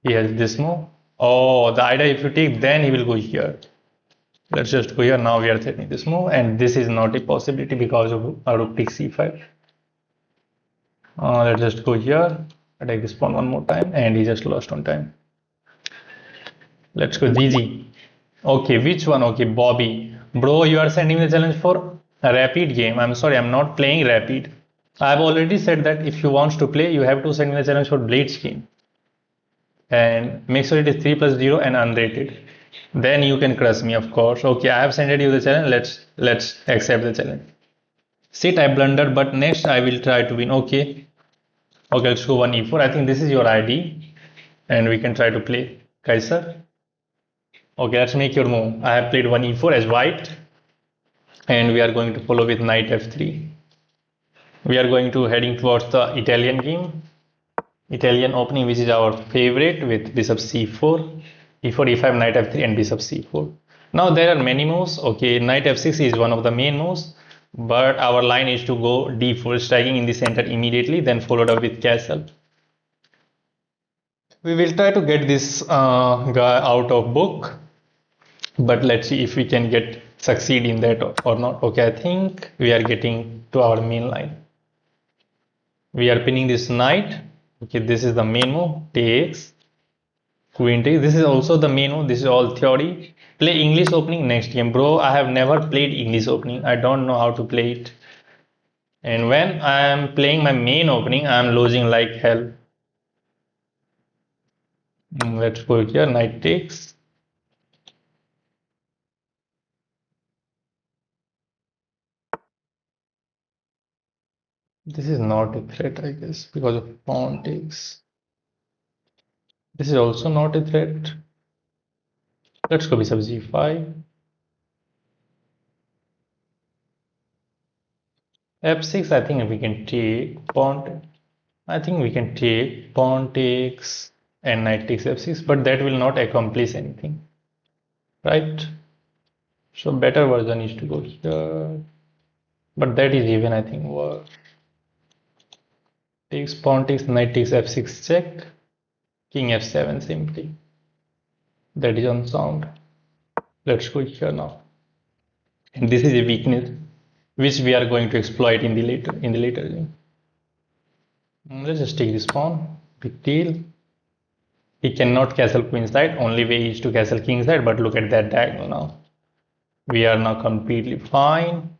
He has this move. Oh, the idea if you take, then he will go here. Let's just go here. Now we are threatening this move, and this is not a possibility because of a rook takes c5. Let's just go here, attack this pawn one more time, and he just lost on time. Let's go GG. Okay, which one? Okay, Bobby. Bro, you are sending the challenge for a rapid game. I'm sorry, I'm not playing rapid. I've already said that if you want to play, you have to send me the challenge for Blitz game. And make sure it is 3 plus 0 and unrated. Then you can crush me, of course. Okay, I have sent you the challenge. Let's accept the challenge. Sit, I blundered, but next I will try to win. Okay. Okay, let's go 1 e4. I think this is your ID. And we can try to play Kaiser. Okay, let's make your move. I have played 1 e4 as white. And we are going to follow with knight f3. We are going to heading towards the Italian game. Italian opening, which is our favorite, with bishop c4, e4, e5, knight f3, and bishop c4. Now there are many moves. Okay, knight f6 is one of the main moves, but our line is to go d4, striking in the center immediately, then followed up with castle. We will try to get this guy out of book, but let's see if we can get succeed in that or not. Okay, I think we are getting to our main line. We are pinning this knight. Okay, this is the main move. Takes, queen takes. This is also the main move. This is all theory. Play English opening next game. Bro, I have never played English opening. I don't know how to play it. And when I am playing my main opening, I am losing like hell. Let's go here. Knight takes. This is not a threat, I guess, because of pawn takes. This is also not a threat. Let's go bishop g5. f6, I think we can take pawn. I think we can take pawn takes and knight takes f6, but that will not accomplish anything, right? So better version is to go here, but that is even, I think, worse. Takes pawn takes, knight takes f6 check, king f7 simply. That is unsound. Let's go here now. And this is a weakness which we are going to exploit in the later game. Let's just take this pawn. Big deal. He cannot castle queen side. Only way is to castle king side. But look at that diagonal now. We are now completely fine.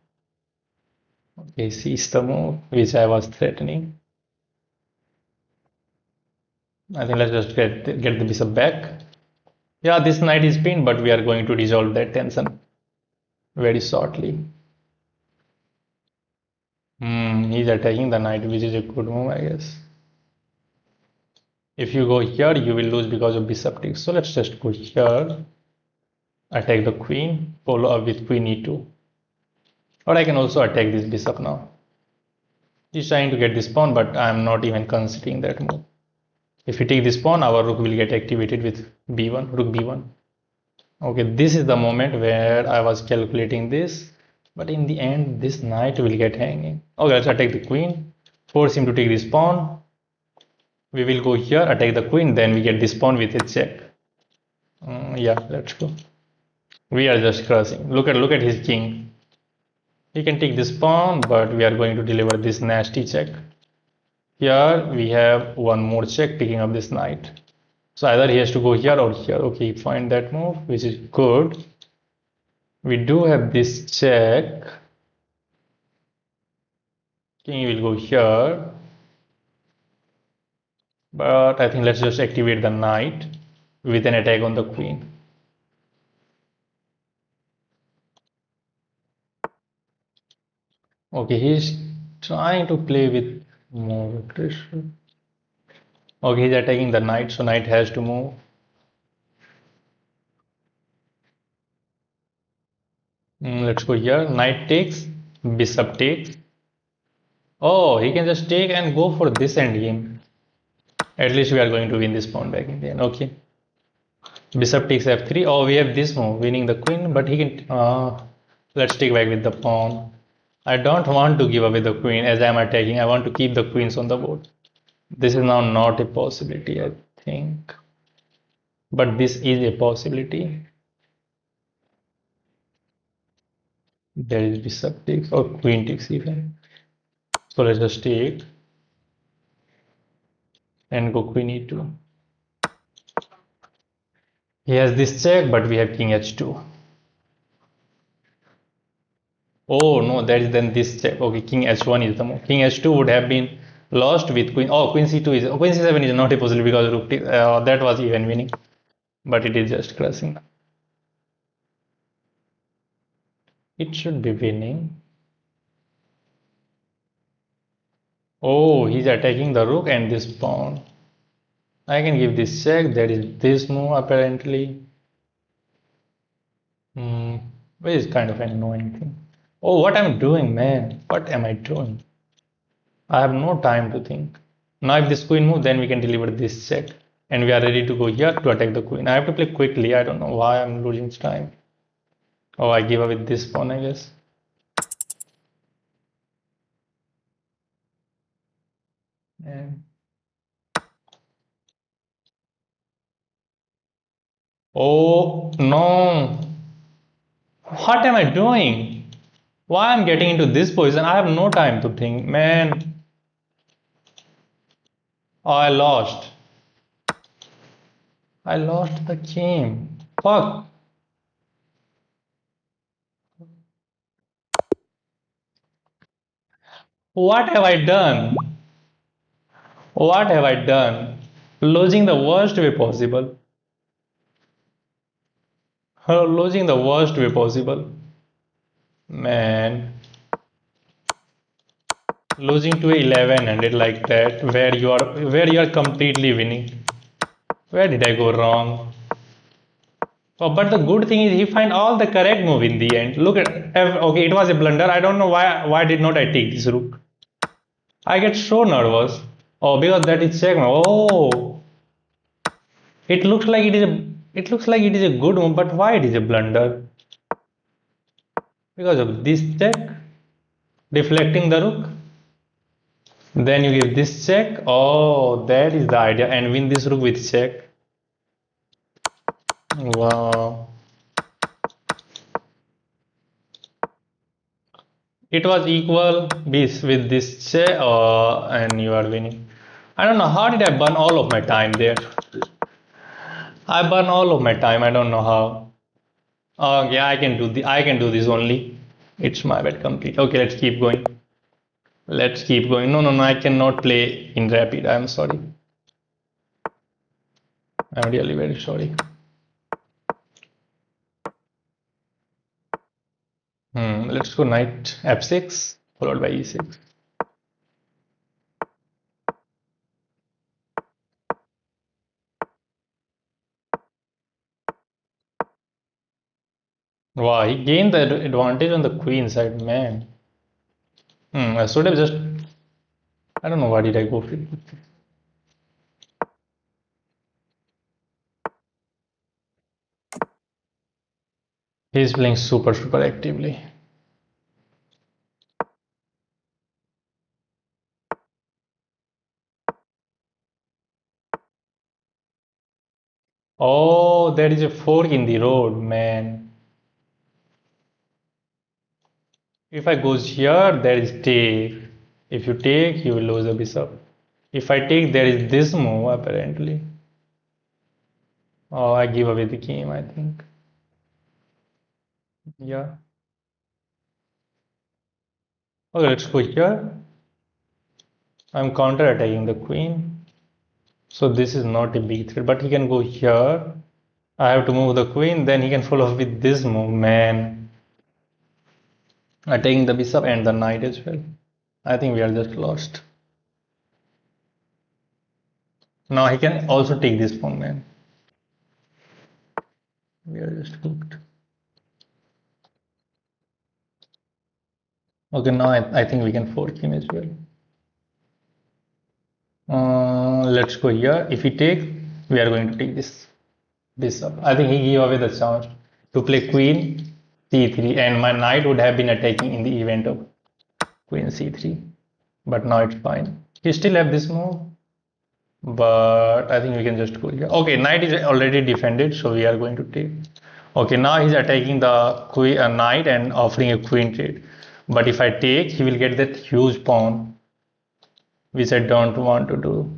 Okay, sees the move which I was threatening. I think let's just get the bishop back. Yeah, this knight is pinned, but we are going to resolve that tension very shortly. He's attacking the knight, which is a good move, I guess. If you go here, you will lose because of bishop takes. So let's just go here, attack the queen, follow up with queen e2. Or I can also attack this bishop now. He's trying to get this pawn, but I'm not even considering that move. If we take this pawn, our rook will get activated with b1, rook b1. Okay, this is the moment where I was calculating this, but in the end, this knight will get hanging. Okay, let's attack the queen, force him to take this pawn. We will go here, attack the queen, then we get this pawn with a check. Yeah, let's go. We are just crushing. Look at his king. He can take this pawn, but we are going to deliver this nasty check. Here we have one more check picking up this knight. So either he has to go here or here. Okay, find that move, which is good. We do have this check. King will go here. But I think let's just activate the knight with an attack on the queen. Okay, he's trying to play with more aggression. Okay, he's attacking the knight, so knight has to move. Let's go here. Knight takes, bishop takes. Oh, he can just take and go for this endgame. At least we are going to win this pawn back in the end. Okay. Bishop takes f3. Oh, we have this move, winning the queen, but he can. Let's take back with the pawn. I don't want to give away the queen as I am attacking. I want to keep the queens on the board. This is now not a possibility, I think. But this is a possibility. There is bishop takes or queen takes even. So let's just take and go queen e2. He has this check, but we have king h2. Oh no, that is then this check. Okay, king h1 is the move. King h2 would have been lost with queen. Oh, queen c2 is queen c7 is not a possibility because rook that was even winning, but it is just crushing. It should be winning. Oh, he's attacking the rook and this pawn. I can give this check. That is this move apparently. Hmm, which is kind of an annoying thing. Oh, what am I doing, man? What am I doing? I have no time to think. Now if this queen moves, then we can deliver this check. And we are ready to go here to attack the queen. I have to play quickly. I don't know why I'm losing time. Oh, I give up with this pawn, I guess. And oh no. What am I doing? Why I'm getting into this position? I have no time to think. Man. Oh, I lost. I lost the game. Fuck. What have I done? What have I done? Losing the worst way possible. Losing the worst way possible. Man. Losing to 1100 like that, where you are completely winning. Where did I go wrong? Oh, but the good thing is he find all the correct move in the end. Look at okay, it was a blunder. I don't know why did not I take this rook. I get so nervous. Oh, because that is checkmate. Oh, it looks like it is a good move, but why it is a blunder? Because of this check, deflecting the rook. Then you give this check. Oh, that is the idea, and win this rook with check. Wow. It was equal this with this check, and you are winning. I don't know how did I burn all of my time there. I burn all of my time. I don't know how. Oh yeah, I can do this only. It's my bad complete. Okay, let's keep going. Let's keep going. No, no, no, I cannot play in rapid. I'm sorry. I'm really very sorry. Let's go knight f6 followed by e6. Wow, he gained the advantage on the queen side, man. I should have just. I don't know why did I go for it. He's playing super, super actively. Oh, there is a fork in the road, man. If I goes here, there is take. If you take, you will lose the bishop. If I take, there is this move apparently. Oh, I give away the game, I think. Yeah. Okay, let's go here. I'm counter-attacking the queen. So this is not a big threat, but he can go here. I have to move the queen, then he can follow up with this move, man. Attacking the bishop and the knight as well. I think we are just lost. Now he can also take this pawn, man. We are just cooked. Okay, now I think we can fork him as well. Let's go here. If he take, we are going to take this up. I think he gave away the chance to play queen c3, and my knight would have been attacking in the event of queen c3. But now it's fine. He still have this move, but I think we can just go here. Okay, knight is already defended, so we are going to take. Okay, now he's attacking the queen, knight and offering a queen trade. But if I take, he will get that huge pawn, which I don't want to do.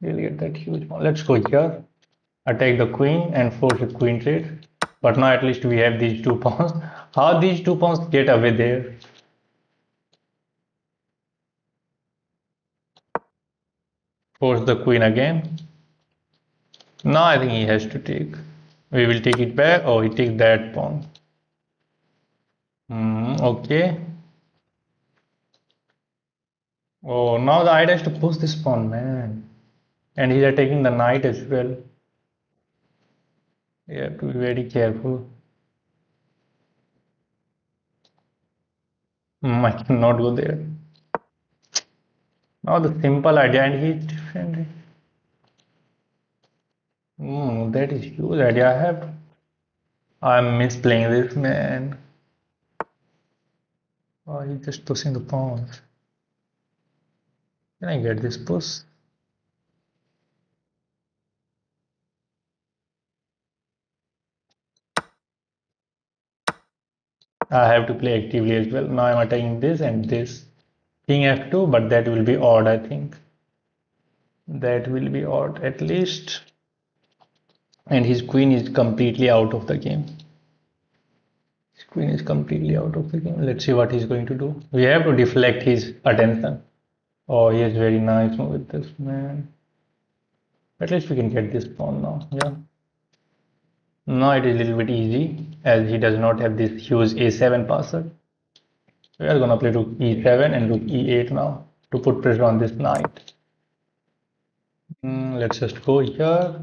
He'll get that huge pawn. Let's go here, attack the queen and force a queen trade. But now at least we have these two pawns. How these two pawns get away there? Force the queen again. Now I think he has to take. We will take it back. Oh, he takes that pawn. Okay. Oh, now the idea is to push this pawn, man. And he's attacking the knight as well. You have to be very careful. I cannot go there. Now the simple idea, and he's defending. That is huge idea. I'm misplaying this, man. Oh, he's just pushing the pawns. Can I get this push? I have to play actively as well. Now I'm attacking this and this. King f2, but that will be odd, I think. That will be odd at least. And his queen is completely out of the game. His queen is completely out of the game. Let's see what he's going to do. We have to deflect his attention. Oh, he is very nice with this, man. At least we can get this pawn now. Yeah. Now it is a little bit easy as he does not have this huge a7 passer. We are gonna play rook e7 and rook e8 now to put pressure on this knight. Let's just go here.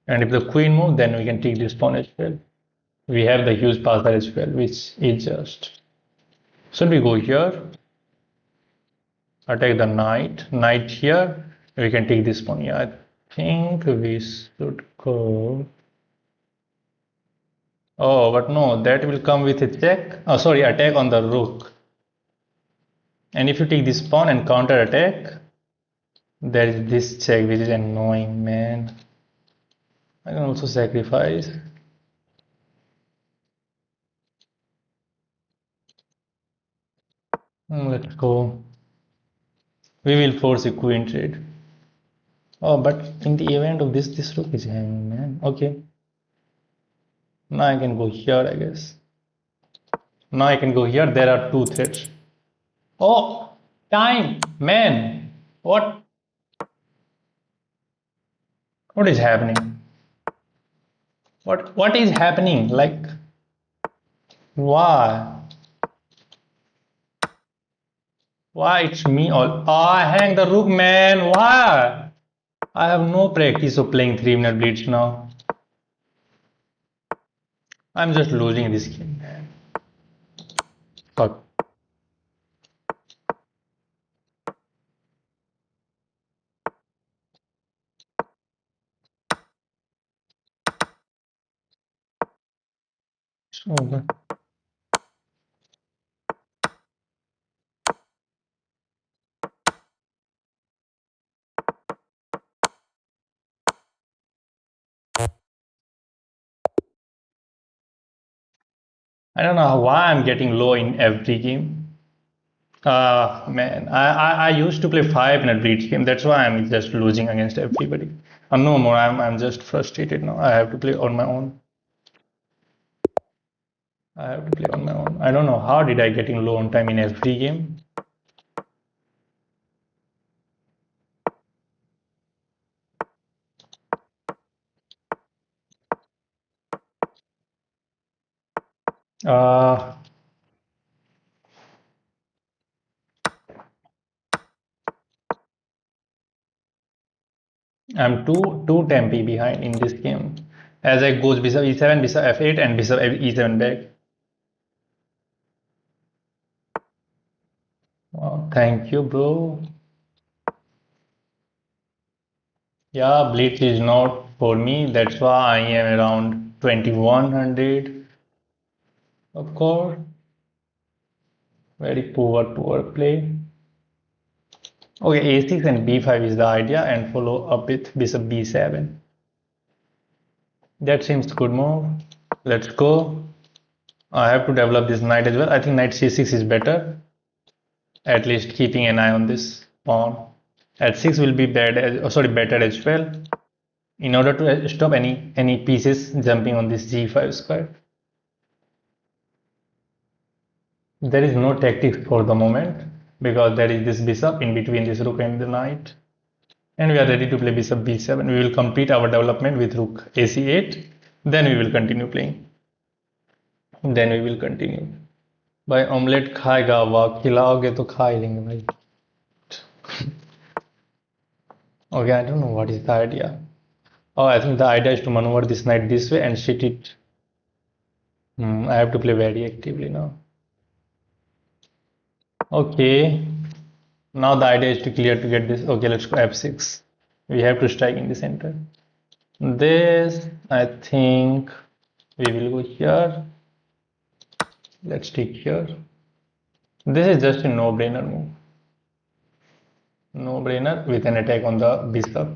And if the queen moves, then we can take this pawn as well. We have the huge passer as well, which is just. Should we go here? Attack the knight here. We can take this pawn. Yeah, I think we should go. Oh, but no, that will come with a check. Oh, sorry, attack on the rook. And if you take this pawn and counter attack, there is this check which is annoying, man. I can also sacrifice. Let's go. We will force a queen trade. Oh, but in the event of this rook is hanging, man. Okay. Now I can go here, I guess. Now I can go here. There are two threats. Oh, time, man. What? What is happening? What is happening? Like, why? Why it's me all? Oh, I hang the rook, man. Why? I have no practice of playing 3-minute blitz now. I'm just losing this game, man. Fuck. It's over. I don't know why I'm getting low in every game. Man, I used to play 5-minute blitz game. That's why I'm just losing against everybody. No more. I'm just frustrated now. I have to play on my own. I have to play on my own. I don't know how did I getting low on time in every game. Uh, I'm two tempi behind in this game. As I goes bishop e7, bishop f8, and bishop e7 back. Thank you, bro. Yeah, Blitz is not for me. That's why I am around 2100. Of course, very poor play. Okay, a6 and b5 is the idea, and follow up with bishop b7. That seems good move. Let's go. I have to develop this knight as well. I think knight c6 is better. At least keeping an eye on this pawn. H6 will be bad as, oh, sorry, better as well. In order to stop any pieces jumping on this g5 square. There is no tactics for the moment because there is this bishop in between this rook and the knight. And we are ready to play bishop b7. We will complete our development with rook ac8. Then we will continue playing. Then we will continue. भाई omelette खाएगा वाह खिलाओगे तो खा ही लेंगे भाई. Okay, I don't know what is the idea. Oh, I think the idea is to maneuver this knight this way and sit it. I have to play very actively now. Okay, now the idea is to clear to get this. Okay, let's go f6. We have to strike in the center. This, I think we will go here. Let's take here. This is just a no-brainer move. No-brainer with an attack on the bishop.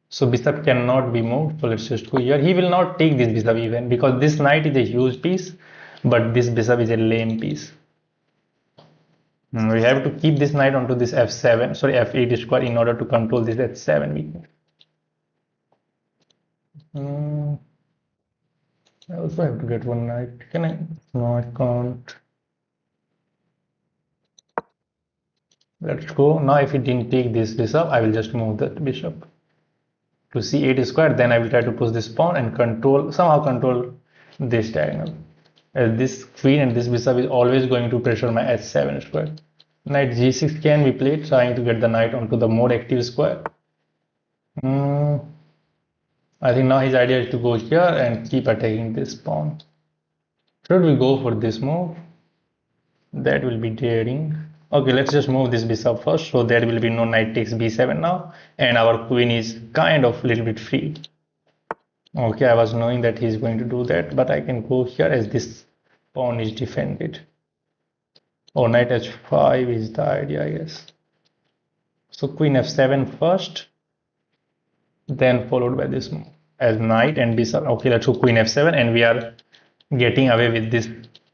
So bishop cannot be moved. So let's just go here. He will not take this bishop even because this knight is a huge piece, but this bishop is a lame piece. We have to keep this knight onto this f7, sorry, f8 square in order to control this h7 weakness. I also have to get one knight. Can I? No, I can't. Let's go. Now if he didn't take this bishop, I will just move that bishop to c8 square. Then I will try to push this pawn and somehow control this diagonal. As this queen and this bishop is always going to pressure my h7 square. Knight g6 can be played, trying to get the knight onto the more active square. I think now his idea is to go here and keep attacking this pawn. Should we go for this move? That will be daring. Okay, let's just move this bishop first, so there will be no knight takes b7 now, and our queen is kind of a little bit free. Okay, I was knowing that he's going to do that, but I can go here as this pawn is defended. Oh, knight h5 is the idea, I guess. So queen f7 first, then followed by this move as knight and bishop. Okay, let's go queen f7, and we are getting away with this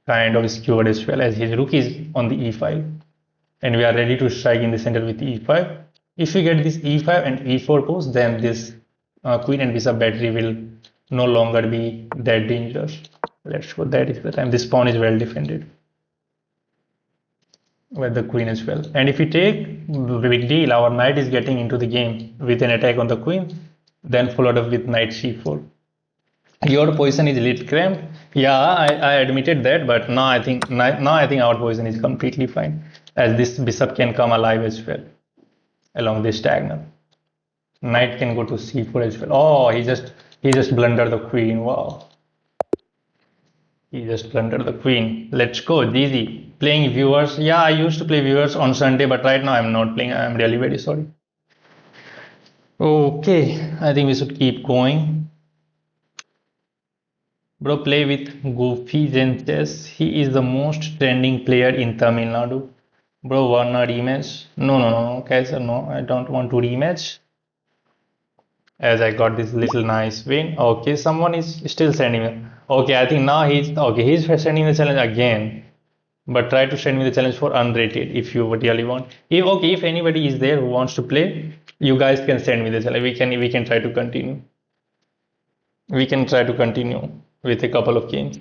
kind of skewered as well, as his rook is on the e5, and we are ready to strike in the center with e5. If we get this e5 and e4 post, then this queen and bishop battery will no longer be that dangerous. Let's go. That is the time. This pawn is well defended with the queen as well. And if we take, big deal, our knight is getting into the game with an attack on the queen, then followed up with knight c4. Your position is a little cramped. Yeah, I admitted that, but now I think our position is completely fine, as this bishop can come alive as well along this diagonal. Knight can go to c4 as well. Oh, he just blundered the queen. Wow. He just blundered the queen. Let's go, GG. Playing viewers. Yeah, I used to play viewers on Sunday, but right now I'm not playing. I'm really very sorry. Okay, I think we should keep going. Bro, play with Goofy Chess. He is the most trending player in Tamil Nadu. Bro, wanna rematch? No, guys, no, I don't want to rematch. As I got this little nice win. Okay, someone is still sending me. Okay, I think now he's sending the challenge again. But try to send me the challenge for unrated if you really want. If anybody is there who wants to play, you guys can send me the challenge. We can try to continue. We can try to continue with a couple of games.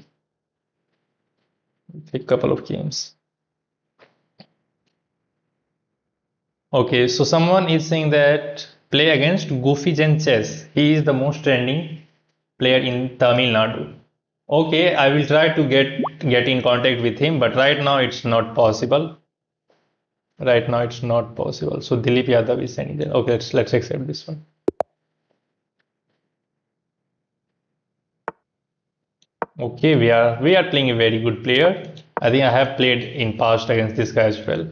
Okay, so someone is saying that play against Goofy Chess. He is the most trending player in Tamil Nadu. Okay, I will try to get in contact with him, but right now it's not possible. So Dilip Yadav is sending that. Okay, let's accept this one. Okay, we are playing a very good player. I think I have played in past against this guy as well.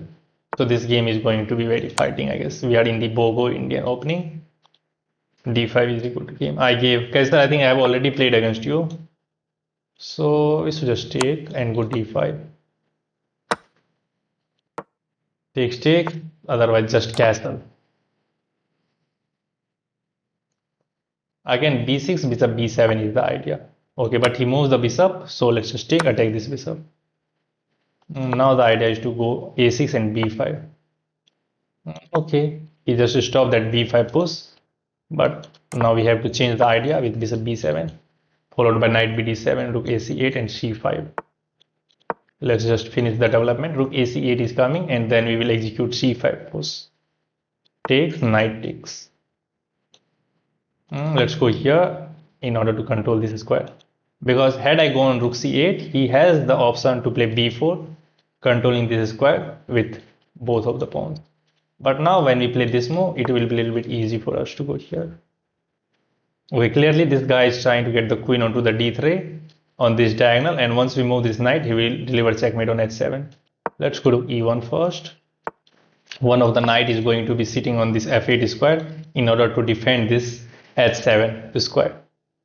So this game is going to be very fighting, I guess. We are in the Nimzo-Indian opening. D5 is a good game. I gave Kaiser, I think I have already played against you. So we should just take and go D5. Take, otherwise just castle. Again, B6, bishop B7 is the idea. Okay, but he moves the bishop, so let's just take, attack this bishop. Now the idea is to go A6 and B5. Okay, he just stopped that B5 push, but now we have to change the idea with bishop B7, followed by knight BD7, rook AC8 and C5. Let's just finish the development. Rook AC8 is coming, and then we will execute C5 push. Takes, knight takes. Let's go here in order to control this square. Because had I gone rook C8, he has the option to play B4, controlling this square with both of the pawns. But now when we play this move, it will be a little bit easy for us to go here. Okay, clearly this guy is trying to get the queen onto the D3 on this diagonal, and once we move this knight, he will deliver checkmate on H7. Let's go to E1 first. One of the knight is going to be sitting on this F8 square in order to defend this H7 square.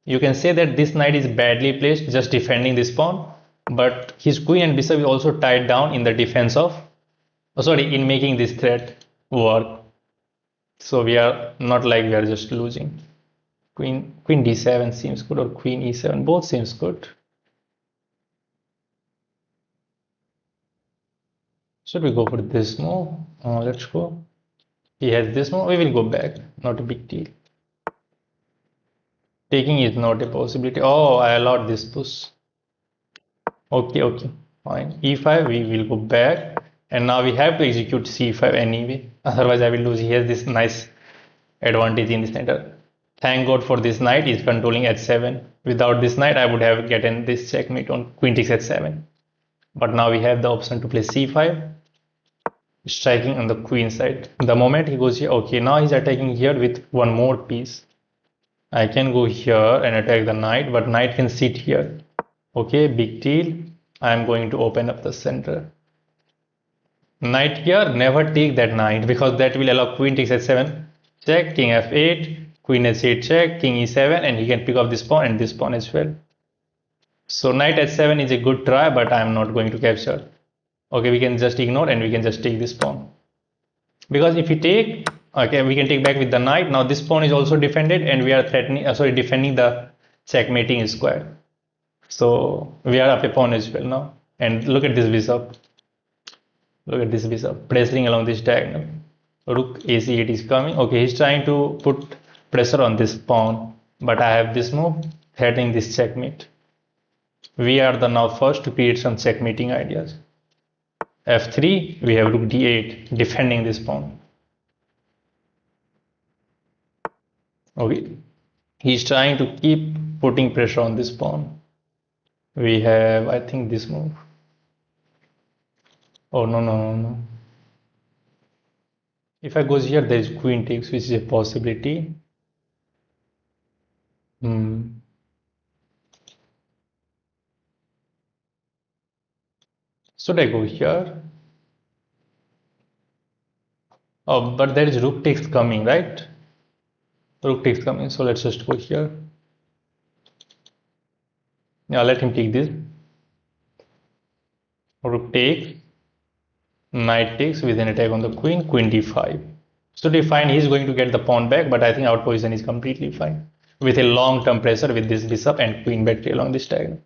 You can say that this knight is badly placed, just defending this pawn, but his queen and bishop is also tied down in the defense of, in making this threat work. So we are not like we are just losing. Queen D7 seems good, or queen E7, both seems good. Should we go for this move? Let's go. He has this move, we will go back, not a big deal. Taking is not a possibility. Oh, I allowed this push. Okay, fine. E5, we will go back, and now we have to execute C5 anyway, otherwise I will lose. He has this nice advantage in the center. Thank God for this knight is controlling H7. Without this knight, I would have gotten this checkmate on queen takes H7. But now we have the option to play C5, striking on the queen side. The moment he goes here, okay, now he's attacking here with one more piece. I can go here and attack the knight, but knight can sit here. Okay, big deal. I am going to open up the center. Knight here, never take that knight, because that will allow queen takes H7, check, king F8, queen H8 check, king E7, and he can pick up this pawn and this pawn as well. So knight H7 is a good try, but I am not going to capture. Okay, we can just ignore and we can just take this pawn. Because if we take, okay, we can take back with the knight. Now this pawn is also defended, and we are defending the checkmating square. So we are up a pawn as well now. And look at this bishop. Look at this bishop pressing along this diagonal. Rook AC8 is coming. Okay, he's trying to put pressure on this pawn, but I have this move threatening this checkmate. We are the now first to create some checkmating ideas. F3, we have rook D8 defending this pawn. Okay, he's trying to keep putting pressure on this pawn. We have, I think, this move. Oh, no. If I goes here, there is queen takes, which is a possibility. Should I go here? Oh, but there is rook takes coming, right? Rook takes coming, so let's just go here. Yeah, let him take this. Rook takes, knight takes with an attack on the queen, queen D5. So fine, he's going to get the pawn back, but I think our position is completely fine. With a long-term pressure with this bishop and queen battery along this diagonal.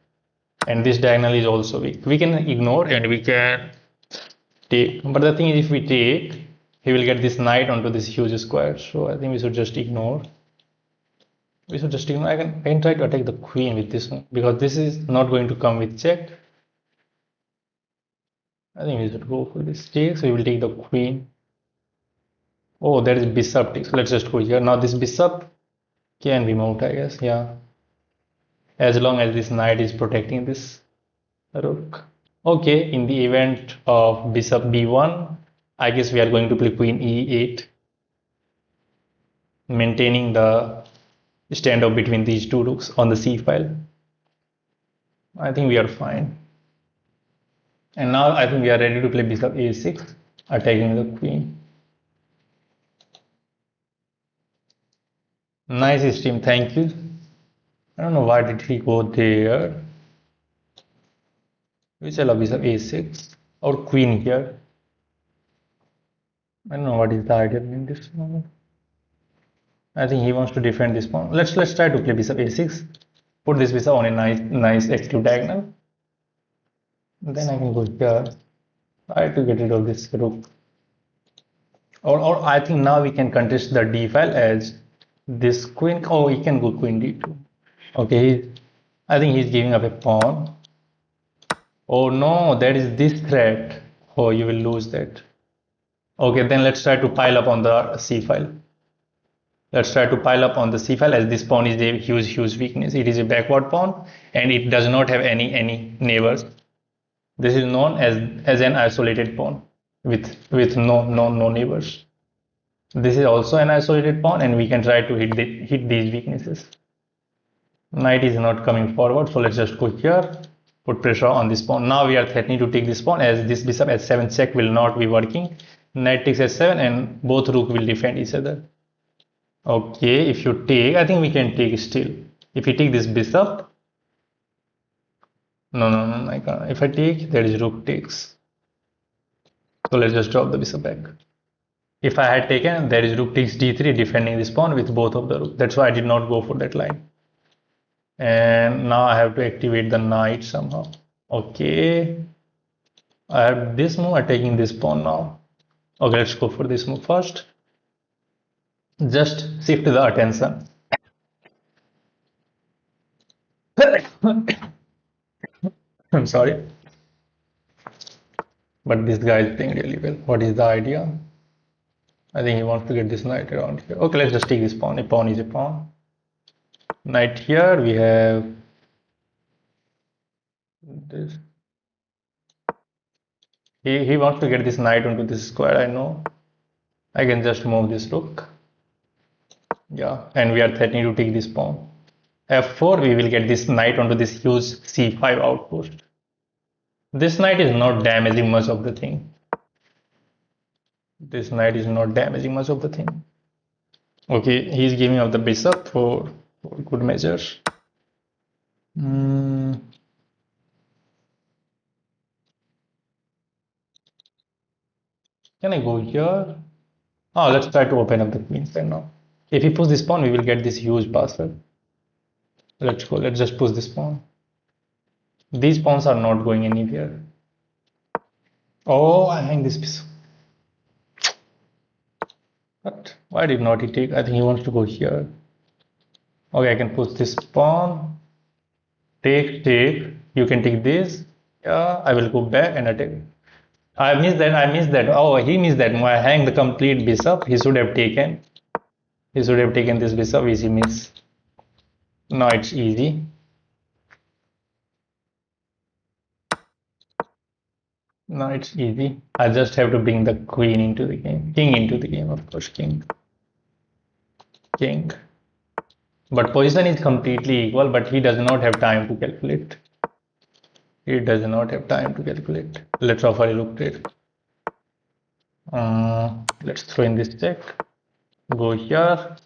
And this diagonal is also weak. We can ignore and we can take. But the thing is, if we take, he will get this knight onto this huge square. So I think we should just ignore. I can try to attack the queen with this one, because this is not going to come with check. I think we should go for this take. So we will take the queen. Oh, there is bishop take. So let's just go here. Now this bishop can be moved, I guess. Yeah. As long as this knight is protecting this rook. Okay, in the event of bishop b1, I guess we are going to play queen e8, maintaining the standoff between these two rooks on the c file. I think we are fine. And now I think we are ready to play bishop a6. attacking the queen. Nice stream, thank you. I don't know why did he go there. We shall have a6 or queen here. I don't know what is the idea in this moment. I think he wants to defend this pawn. Let's try to play bishop a6. Put this bishop on a nice x2 diagonal. Then I can go here. Try to get rid of this rook. Or I think now we can contest the d file as this queen. Oh, he can go queen d2. Okay, I think he's giving up a pawn. Oh no, that is this threat. Oh, you will lose that. Okay, then let's try to pile up on the c file. Let's try to pile up on the c file as this pawn is a huge weakness. It is a backward pawn and it does not have any neighbors. This is known as an isolated pawn with no neighbors. This is also an isolated pawn and we can try to hit these weaknesses. Knight is not coming forward, so let's just go here, put pressure on this pawn. Now we are threatening to take this pawn as this bishop h7 check will not be working. Knight takes h7 and both rook will defend each other. Okay, if you take, I think we can take still. If we take this bishop, no, I can't. If I take, there is rook takes. So let's just drop the bishop back. If I had taken, there is rook takes d3 defending this pawn with both of the rook. That's why I did not go for that line. And now I have to activate the knight somehow. Okay, I have this move, I'm taking this pawn now. Okay, let's go for this move first. Just shift the attention. I'm sorry. But this guy is playing really well. What is the idea? I think he wants to get this knight around here. Okay, let's just take this pawn. A pawn is a pawn. Knight here, we have this. He wants to get this knight onto this square, I know. I can just move this rook. Yeah, and we are threatening to take this pawn. f4, we will get this knight onto this huge c5 outpost. This knight is not damaging much of the thing. This knight is not damaging much of the thing. Okay, he's giving up the bishop for good measures. Can I go here? Oh, let's try to open up the queen side now. If he puts this pawn, we will get this huge password. Let's go. Let's just push this pawn. These pawns are not going anywhere. Oh, I hang this piece. But why did not he take? I think he wants to go here. Okay, I can push this pawn. Take. You can take this. Yeah, I will go back and attack. I missed that. Oh, he missed that. I hang the complete bishop. He should have taken. He should have taken this bishop. Easy miss. Now it's easy. Now it's easy. I just have to bring the queen into the game. King into the game, of course. King. But position is completely equal, but he does not have time to calculate. He does not have time to calculate. Let's offer a rook trade. Let's throw in this check. Go here.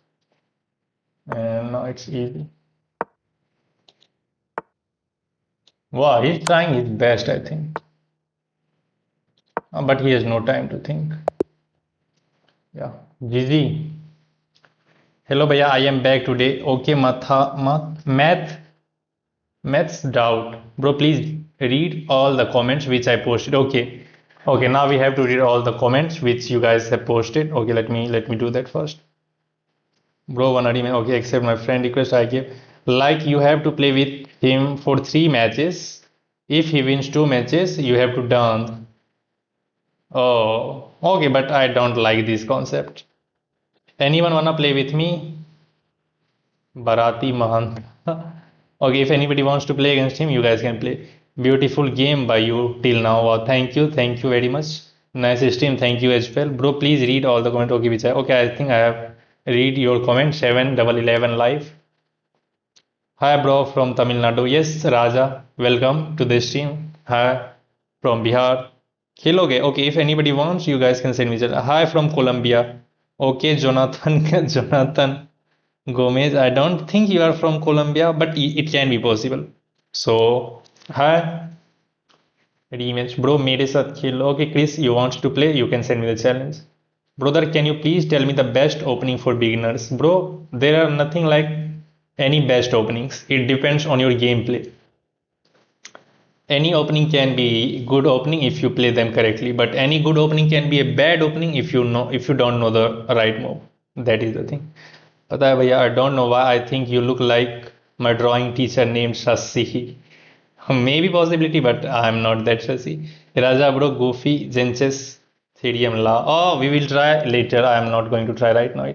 And now it's easy. Wow, he's trying his best, I think. But he has no time to think. Yeah, GG. Hello, Bhaiya, I am back today. Okay, maths doubt. Bro, please read all the comments which I posted. Okay, now we have to read all the comments which you guys have posted. Okay, let me do that first. Bro, okay, accept my friend request I gave. Like, you have to play with him for 3 matches. If he wins 2 matches, you have to dance. Oh, okay, but I don't like this concept. Anyone wanna play with me? Bharati Mahant. Okay, if anybody wants to play against him, you guys can play. Beautiful game by you till now. Wow, thank you very much. Nice stream, thank you as well. Bro, please read all the comments. Okay, I think I have read your comment. 711 live. Hi, bro, from Tamil Nadu. Yes, Raja, welcome to the stream. Hi, from Bihar. खेलोगे? Okay, if anybody wants, you guys can send me. Hi from Colombia. Okay, Jonathan, Jonathan Gomez. I don't think you are from Colombia, but it can be possible. So, hi, rematch, bro. मेरे साथ खेलो. Okay, Chris, you want to play? You can send me the challenge. Brother, can you please tell me the best opening for beginners? Bro, there are nothing like any best openings. It depends on your gameplay. Any opening can be good opening if you play them correctly, but any good opening can be a bad opening if you don't know the right move. That is the thing. पता है भैया, I don't know why I think you look like my drawing teacher named Shashi. Maybe possibility, but I'm not that Shashi. Raja bro, Goofy, Genches, Therium La. Oh, we will try later. I'm not going to try right now.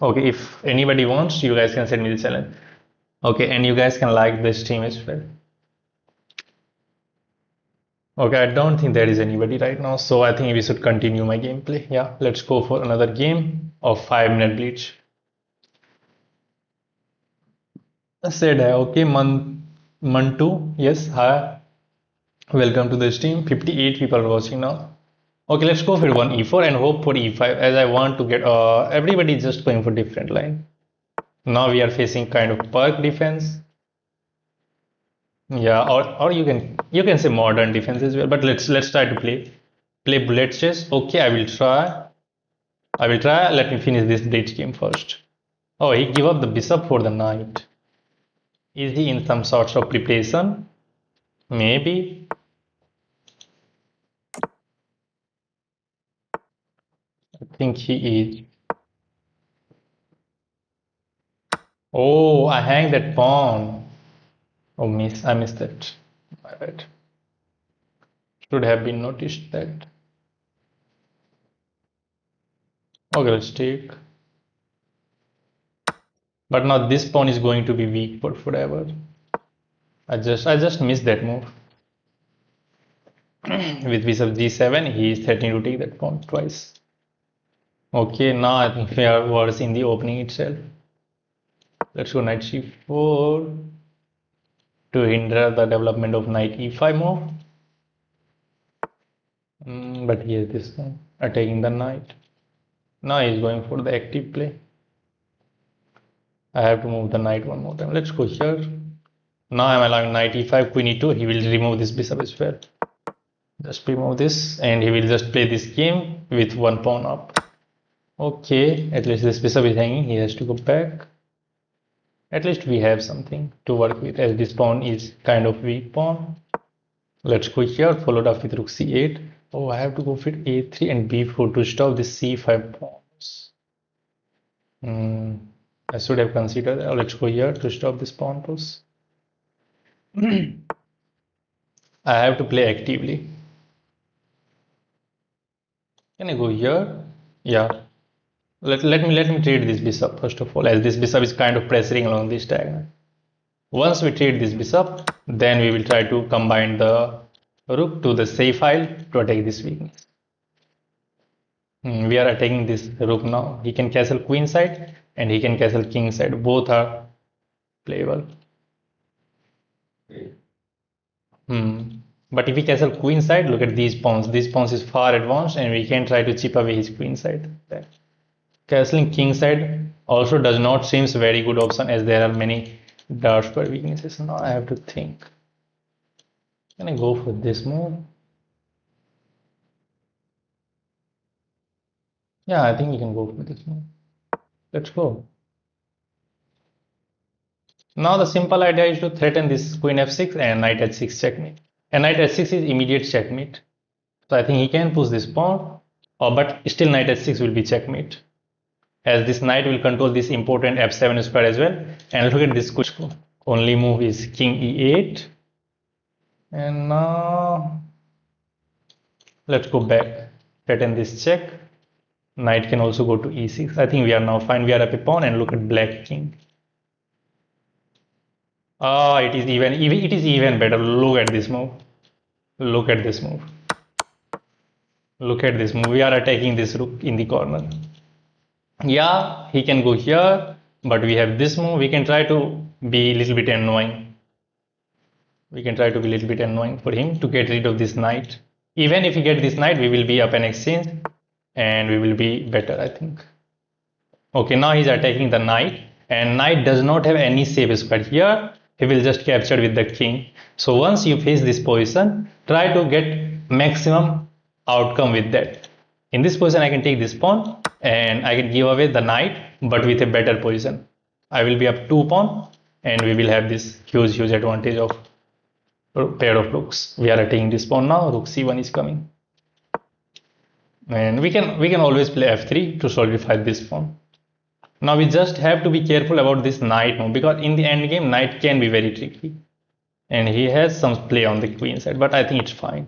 Okay, if anybody wants, you guys can send me the challenge. Okay, and you guys can like this stream as well. Okay, I don't think there is anybody right now, so I think we should continue my gameplay. Yeah, let's go for another game of 5-minute bleach. Said hai, okay, Mantu, yes, hi, welcome to the stream. 58 people are watching now. Okay, let's go for one e4 and hope for e5 as I want to get. Everybody is just going for different line. Now we are facing kind of perk defense. Yeah, or you can say modern defense as well. But let's try to play blitz chess. Okay, I will try. I will try. Let me finish this blitz game first. Oh, he gave up the bishop for the knight. Is he in some sorts of preparation? Maybe. I think he is. Oh, I hang that pawn. Oh, I missed that. My bad. Should have been noticed that. Okay, let's take. But now this pawn is going to be weak for forever. I just missed that move. With bishop g7, he is threatening to take that pawn twice. Okay, now I think we are worse in the opening itself. Let's go knight c4 to hinder the development of knight e5 move. But he has this one, attacking the knight. Now he is going for the active play. I have to move the knight one more time. Let's go here. Now I'm allowing knight e5, queen e2. He will remove this bishop as well. Just remove this and he will just play this game with one pawn up. Okay, at least this bishop is hanging. He has to go back. At least we have something to work with as this pawn is kind of weak pawn. Let's go here, followed up with rook c8. Oh, I have to go with a3 and b4 to stop this c5 pawns. I should have considered that. Let's go here to stop this pawn push. I have to play actively. Can I go here? Yeah. Let me trade this bishop first of all, as this bishop is kind of pressuring along this diagonal. Once we trade this bishop, then we will try to combine the rook to the safe file to attack this weakness. We are attacking this rook now. He can castle queen side and he can castle king side. Both are playable. But if we castle queen side, look at these pawns. These pawns is far advanced and we can try to chip away his queen side. Castling king side also does not seems very good option as there are many dark square weaknesses. Now I have to think. Can I go for this move? Yeah, I think we can go for this move. Let's go. Now the simple idea is to threaten this queen f6 and knight h6 checkmate. And knight h6 is immediate checkmate. So I think he can push this pawn, but still knight h6 will be checkmate. As this knight will control this important f7 square as well. And look at this only move is king e8. And now let's go back, threaten this check. Knight can also go to e6. I think we are now fine. We are up a pawn and look at black king. Ah, it is even better. Look at this move. Look at this move. Look at this move. We are attacking this rook in the corner. Yeah, he can go here, but we have this move. We can try to be a little bit annoying. We can try to be a little bit annoying for him to get rid of this knight. Even if we get this knight, we will be up an exchange and we will be better, I think. Okay, now he's attacking the knight, and knight does not have any safe square. Here, he will just capture with the king. So once you face this position, try to get maximum outcome with that. In this position, I can take this pawn and I can give away the knight, but with a better position. I will be up 2 pawn and we will have this huge advantage of pair of rooks. We are attacking this pawn now. Rook c1 is coming, and we can always play f3 to solidify this pawn. Now we just have to be careful about this knight move, because in the end game knight can be very tricky, and he has some play on the queen side, but I think it's fine.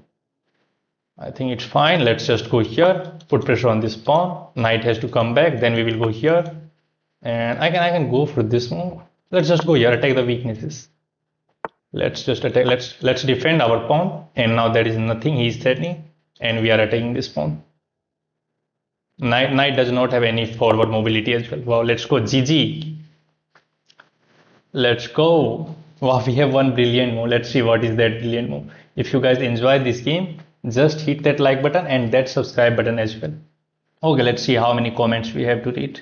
I think it's fine. Let's just go here, put pressure on this pawn. Knight has to come back, then we will go here, and I can go for this move. Let's just go here, attack the weaknesses. Let's just attack. Let's defend our pawn, and now there is nothing he is threatening, and we are attacking this pawn. Knight does not have any forward mobility as well. Wow, let's go GG. Let's go. Wow, we have one brilliant move. Let's see what is that brilliant move. If you guys enjoy this game, just hit that like button and that subscribe button as well. Okay, let's see how many comments we have to read.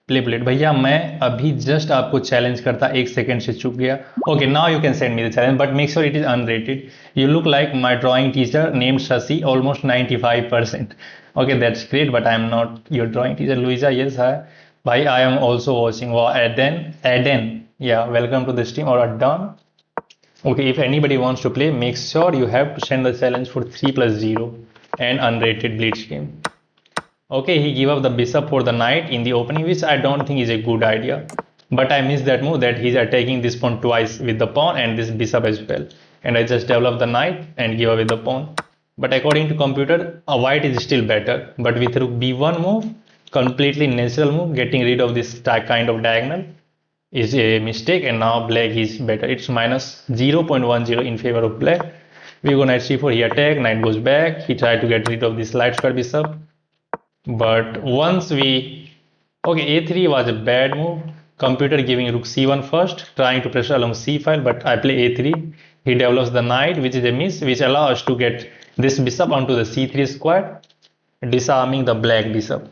Play plate भैया मैं अभी just आपको challenge करता 1 second से चुक गया. Okay now you can send me the challenge but make sure it is unrated. You look like my drawing teacher named Shashi almost 95%. Okay, that's great, but I'm not your drawing teacher. Luisa, yes, hi. Bhai, I am also watching. Wow, Aden, yeah, welcome to the stream. Or done. Okay, if anybody wants to play, make sure you have to send the challenge for 3+0 and unrated blitz game. Okay, he gave up the bishop for the knight in the opening, which I don't think is a good idea. But I missed that move, that he's attacking this pawn twice with the pawn and this bishop as well. And I just developed the knight and give away the pawn. But according to computer, a white is still better. But with rook b1 move, completely natural move, getting rid of this kind of diagonal is a mistake, and now black is better. It's minus 0.10 in favor of black. We go knight c4, he attack, knight goes back, he tried to get rid of this light square bishop. But once we... Okay, a3 was a bad move. Computer giving rook c1 first, trying to pressure along c file, but I play a3. He develops the knight, which is a miss, which allows us to get this bishop onto the c3 square, disarming the black bishop.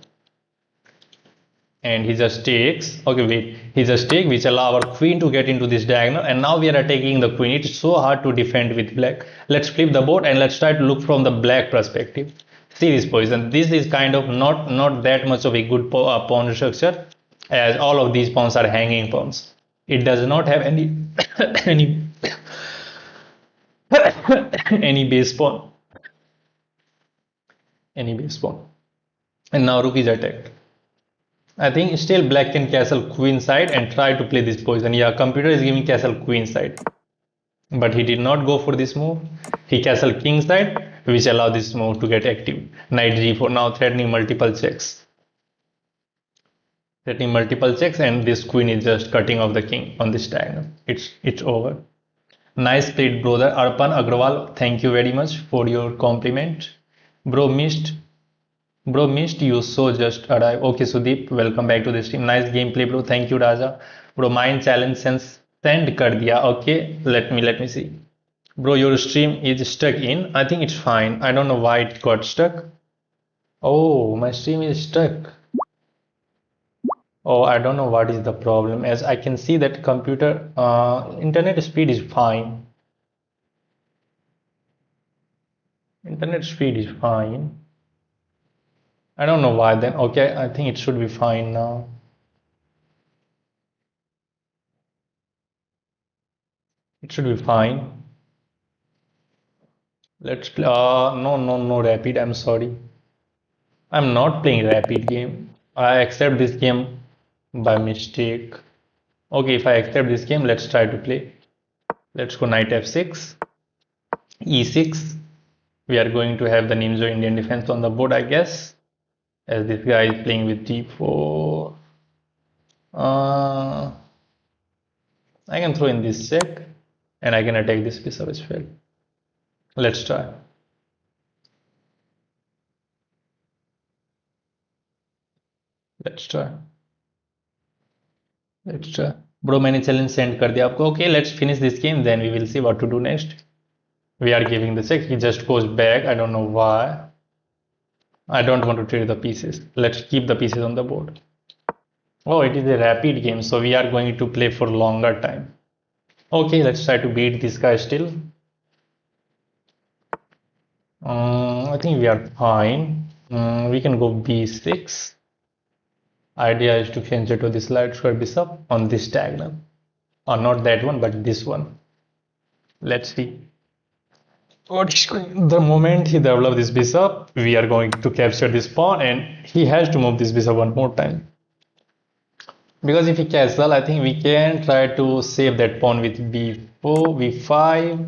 And he just takes, okay wait, he just takes, which allow our queen to get into this diagonal, and now we are attacking the queen. It's so hard to defend with black. Let's flip the board and let's try to look from the black perspective. See this position. This is kind of not that much of a good pawn structure, as all of these pawns are hanging pawns. It does not have any any base pawn. And now rook is attacked. I think still black can castle queen side and try to play this position. Yeah, computer is giving castle queen side, but he did not go for this move. He castle king side, which allow this move to get active. Knight g4, now threatening multiple checks. And this queen is just cutting off the king on this diagonal. It's over. Nice played, brother. Arpan Agrawal, thank you very much for your compliment. Bro missed you, so just arrive. Okay, Sudeep, welcome back to the stream. Nice gameplay, bro. Thank you, Raja. Bro, mine challenge send kar diya. Okay, let me see. Bro, your stream is stuck in. I think it's fine. I don't know why it got stuck. Oh, my stream is stuck. Oh, I don't know what is the problem, as I can see that computer internet speed is fine. I don't know why then. Okay, I think it should be fine now. It should be fine. Let's play. No rapid. I'm sorry. I'm not playing rapid game. I accept this game by mistake. Okay, if I accept this game, let's try to play. Let's go knight f6, e6. We are going to have the Nimzo-Indian defense on the board, I guess, as this guy is playing with d4. I can throw in this check, and I can attack this bishop as well. Let's try. Let's try. Bro, मैंने challenge send कर दिया आपको. Okay, let's finish this game, then we will see what to do next. We are giving the check. He just goes back. I don't know why. I don't want to trade the pieces. Let's keep the pieces on the board. Oh, it is a rapid game, so we are going to play for longer time. Okay, let's try to beat this guy still. I think we are fine. We can go b6. Idea is to change it to this light square bishop on this diagonal. Or not that one, but this one. Let's see. The moment he develops this bishop, we are going to capture this pawn, and he has to move this bishop one more time. Because if he castle, I think we can try to save that pawn with b4, b5.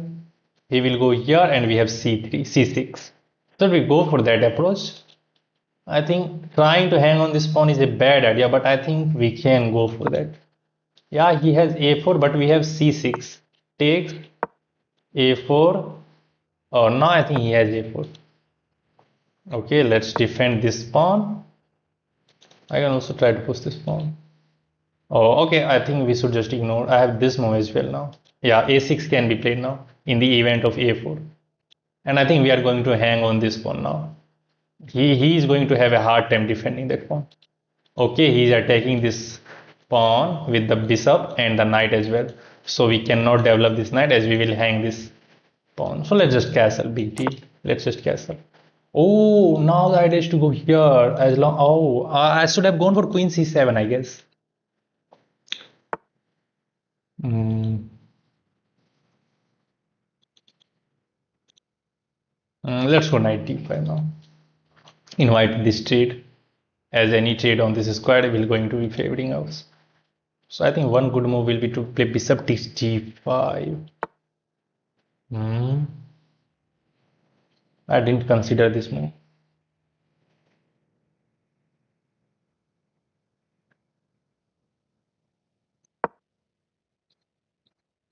He will go here, and we have c3, c6. So we go for that approach. I think trying to hang on this pawn is a bad idea, but I think we can go for that. Yeah, he has a4, but we have c6. Takes a4. Oh, now I think he has a4. Okay, let's defend this pawn. I can also try to push this pawn. Oh, okay, I think we should just ignore. I have this move as well now. Yeah, a6 can be played now in the event of a4. And I think we are going to hang on this pawn now. He is going to have a hard time defending that pawn. Okay, he is attacking this pawn with the bishop and the knight as well. So we cannot develop this knight as we will hang this pawn. So let's just castle, big deal. Let's just castle. Oh, now the idea is to go here as long. Oh, I should have gone for queen c7, I guess. Let's go knight d5 now. Invite this trade, as any trade on this square will going to be favoring us. So I think one good move will be to play bishop takes g5. I didn't consider this move.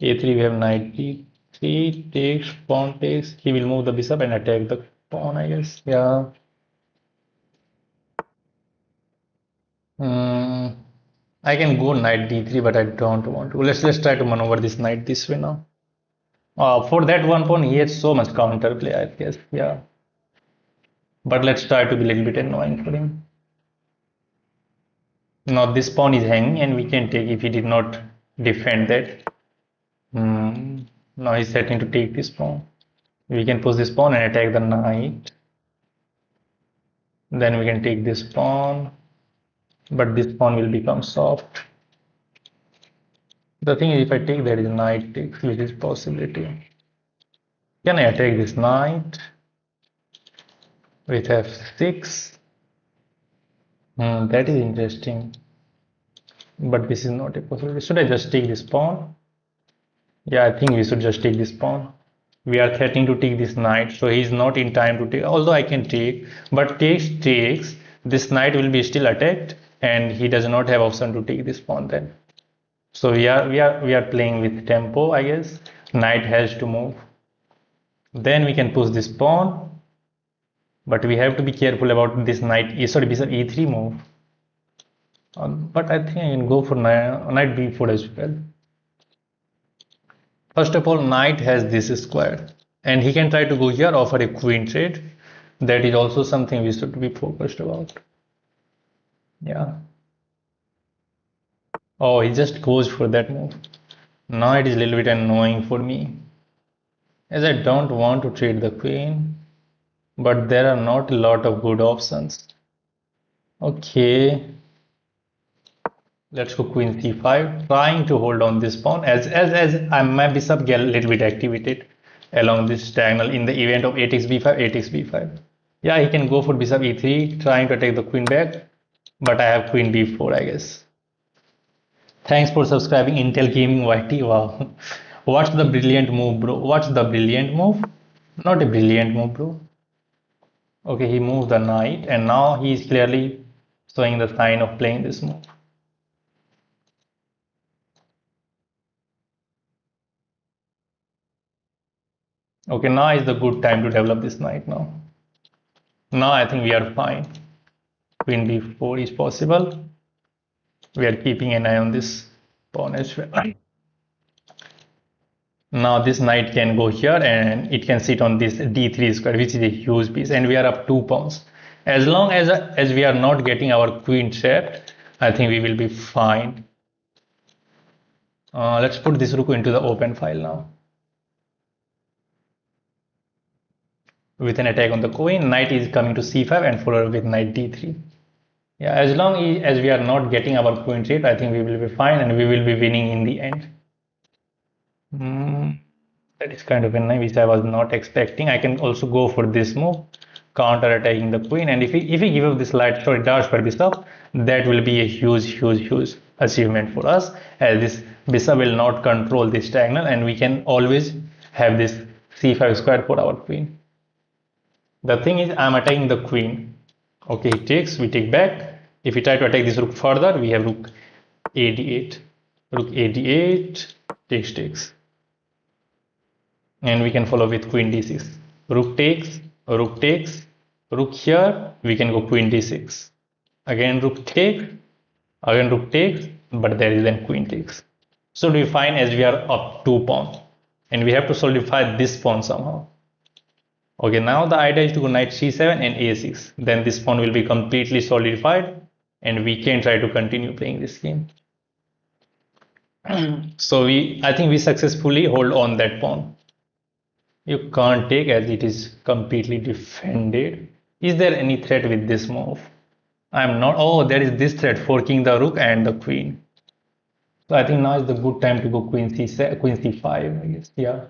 a3, we have knight d3 takes, pawn takes. He will move the bishop and attack the pawn, I guess. Yeah. I can go knight d3, but I don't want to. Let's try to maneuver this knight this way now. For that one pawn, he has so much counterplay, I guess. Yeah. But let's try to be a little bit annoying for him. Now this pawn is hanging, and we can take if he did not defend that. Now he's setting to take this pawn. We can push this pawn and attack the knight. Then we can take this pawn, but this pawn will become soft. The thing is, if I take that, is knight takes, which is possibility. Can I attack this knight with f6? That is interesting, but this is not a possibility. Should I just take this pawn? Yeah, I think we should just take this pawn. We are threatening to take this knight, so he's not in time to take. Although I can take, but takes. This knight will be still attacked, and he does not have option to take this pawn then. So we are playing with tempo, I guess. Knight has to move. Then we can push this pawn, but we have to be careful about this knight. Sorry, bishop e3 move. But I think I can go for knight b4 as well. First of all, knight has this square, and he can try to go here, offer a queen trade. That is also something we should be focused about. Yeah. Oh, he just goes for that move. Now it is a little bit annoying for me, as I don't want to trade the queen, but there are not a lot of good options. Okay. Let's go queen c5, trying to hold on this pawn as my bishop get a little bit activated along this diagonal in the event of a takes b5, a takes b5. Yeah, he can go for bishop e3, trying to take the queen back, but I have queen b4, I guess. Thanks for subscribing, Intel Gaming YT. Wow. What's the brilliant move, bro? What's the brilliant move? Not a brilliant move, bro. Okay, he moved the knight, and now he is clearly showing the sign of playing this move. Okay, now is the good time to develop this knight now. Now I think we are fine. Queen b4 is possible. We are keeping an eye on this. pawn as well. Now this knight can go here and it can sit on this d3 square, which is a huge piece, and we are up 2 pawns. As long as we are not getting our queen trapped, I think we will be fine. Let's put this rook into the open file now. With an attack on the queen, knight is coming to c5 and followed with knight d3. Yeah, as long as we are not getting our queen trapped, I think we will be fine and we will be winning in the end. That is kind of a knife which I was not expecting. I can also go for this move, counter attacking the queen, and if we give up this dark square bishop, that will be a huge achievement for us, as this bishop will not control this diagonal and we can always have this c5 square for our queen. The thing is, I'm attacking the queen. Okay, he takes, we take back. If we try to attack this rook further, we have rook a8. Rook a8, takes. And we can follow with queen d6. Rook takes, rook here, we can go queen d6. Again rook takes, but there is then queen takes. So we find as we are up 2 pawn and we have to solidify this pawn somehow. Okay, now the idea is to go knight c7 and a6. Then this pawn will be completely solidified and we can try to continue playing this game. So I think we successfully hold on that pawn. You can't take as it is completely defended. Is there any threat with this move? I'm not. Oh, there is this threat, forking the rook and the queen. So I think now is the good time to go queen c7, queen c5, I guess. Yeah,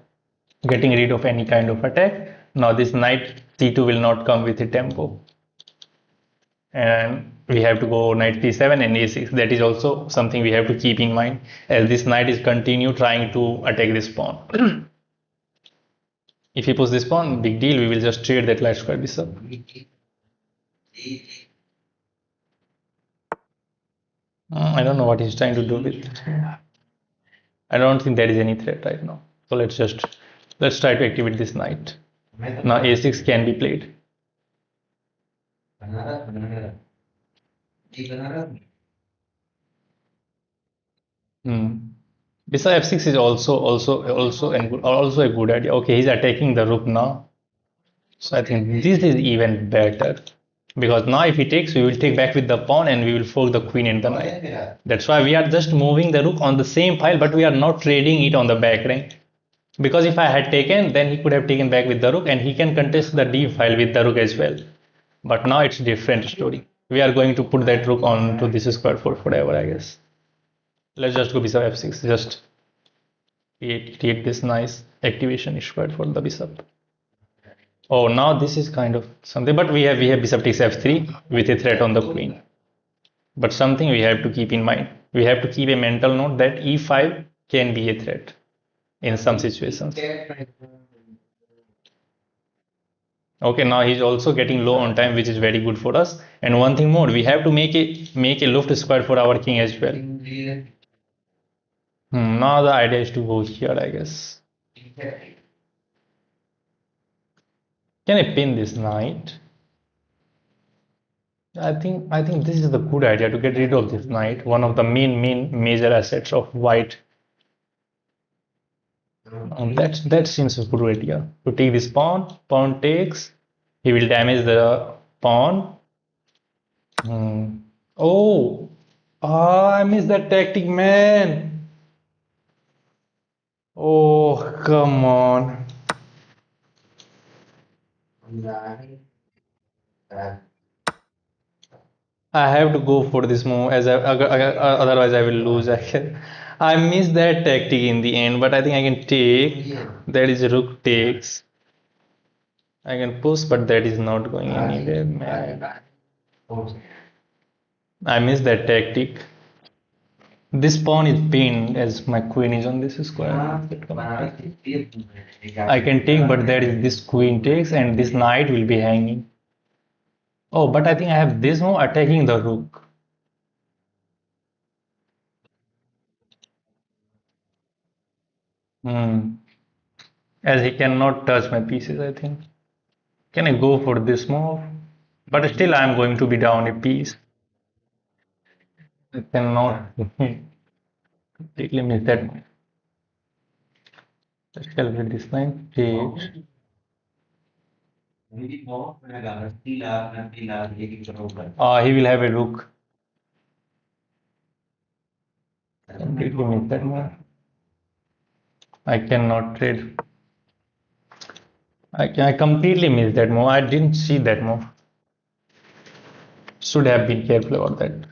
getting rid of any kind of attack. Now this knight c2 will not come with a tempo. And we have to go knight c7 and a6. That is also something we have to keep in mind, as this knight is continue trying to attack this pawn. If he puts this pawn, big deal, we will just trade that light square bishop. I don't know what he's trying to do with it. I don't think there is any threat right now. So let's try to activate this knight. Now a6 can be played. Bishop f6 is also a good idea. Okay, he's attacking the rook now. So I think this is even better. Because now if he takes, we will take back with the pawn and we will fork the queen and the knight. That's why we are just moving the rook on the same file, but we are not trading it on the back rank. Because if I had taken, then he could have taken back with the rook and he can contest the d file with the rook as well. But now it's a different story. We are going to put that rook onto this square for forever, I guess. Let's just go bishop f6, just create this nice activation square for the bishop. Oh, now this is kind of something, but we have bishop takes f3 with a threat on the queen. But something we have to keep in mind. We have to keep a mental note that e5 can be a threat in some situations. Okay, now he's also getting low on time, which is very good for us. And one thing more, we have to make a loft square for our king as well. Now the idea is to go here, I guess. Can I pin this knight? I think this is the good idea to get rid of this knight, one of the major assets of white. That seems a good idea. To take this pawn takes, he will damage the pawn. Oh, I missed that tactic, man. Oh, come on. I have to go for this move, as otherwise I will lose. I missed that tactic in the end, but I think I can take. That is rook takes. I can push, but that is not going anywhere, man. I missed that tactic. This pawn is pinned as my queen is on this square. I can take, but there is this queen takes, and this knight will be hanging. Oh, but I think I have this move attacking the rook. As he cannot touch my pieces, I think. Can I go for this move? But still, I am going to be down a piece. I cannot. Completely missed that. Let's calculate this line. Takes. He will have a rook. Completely missed that move. I cannot trade. I completely missed that move. I didn't see that move. Should have been careful about that.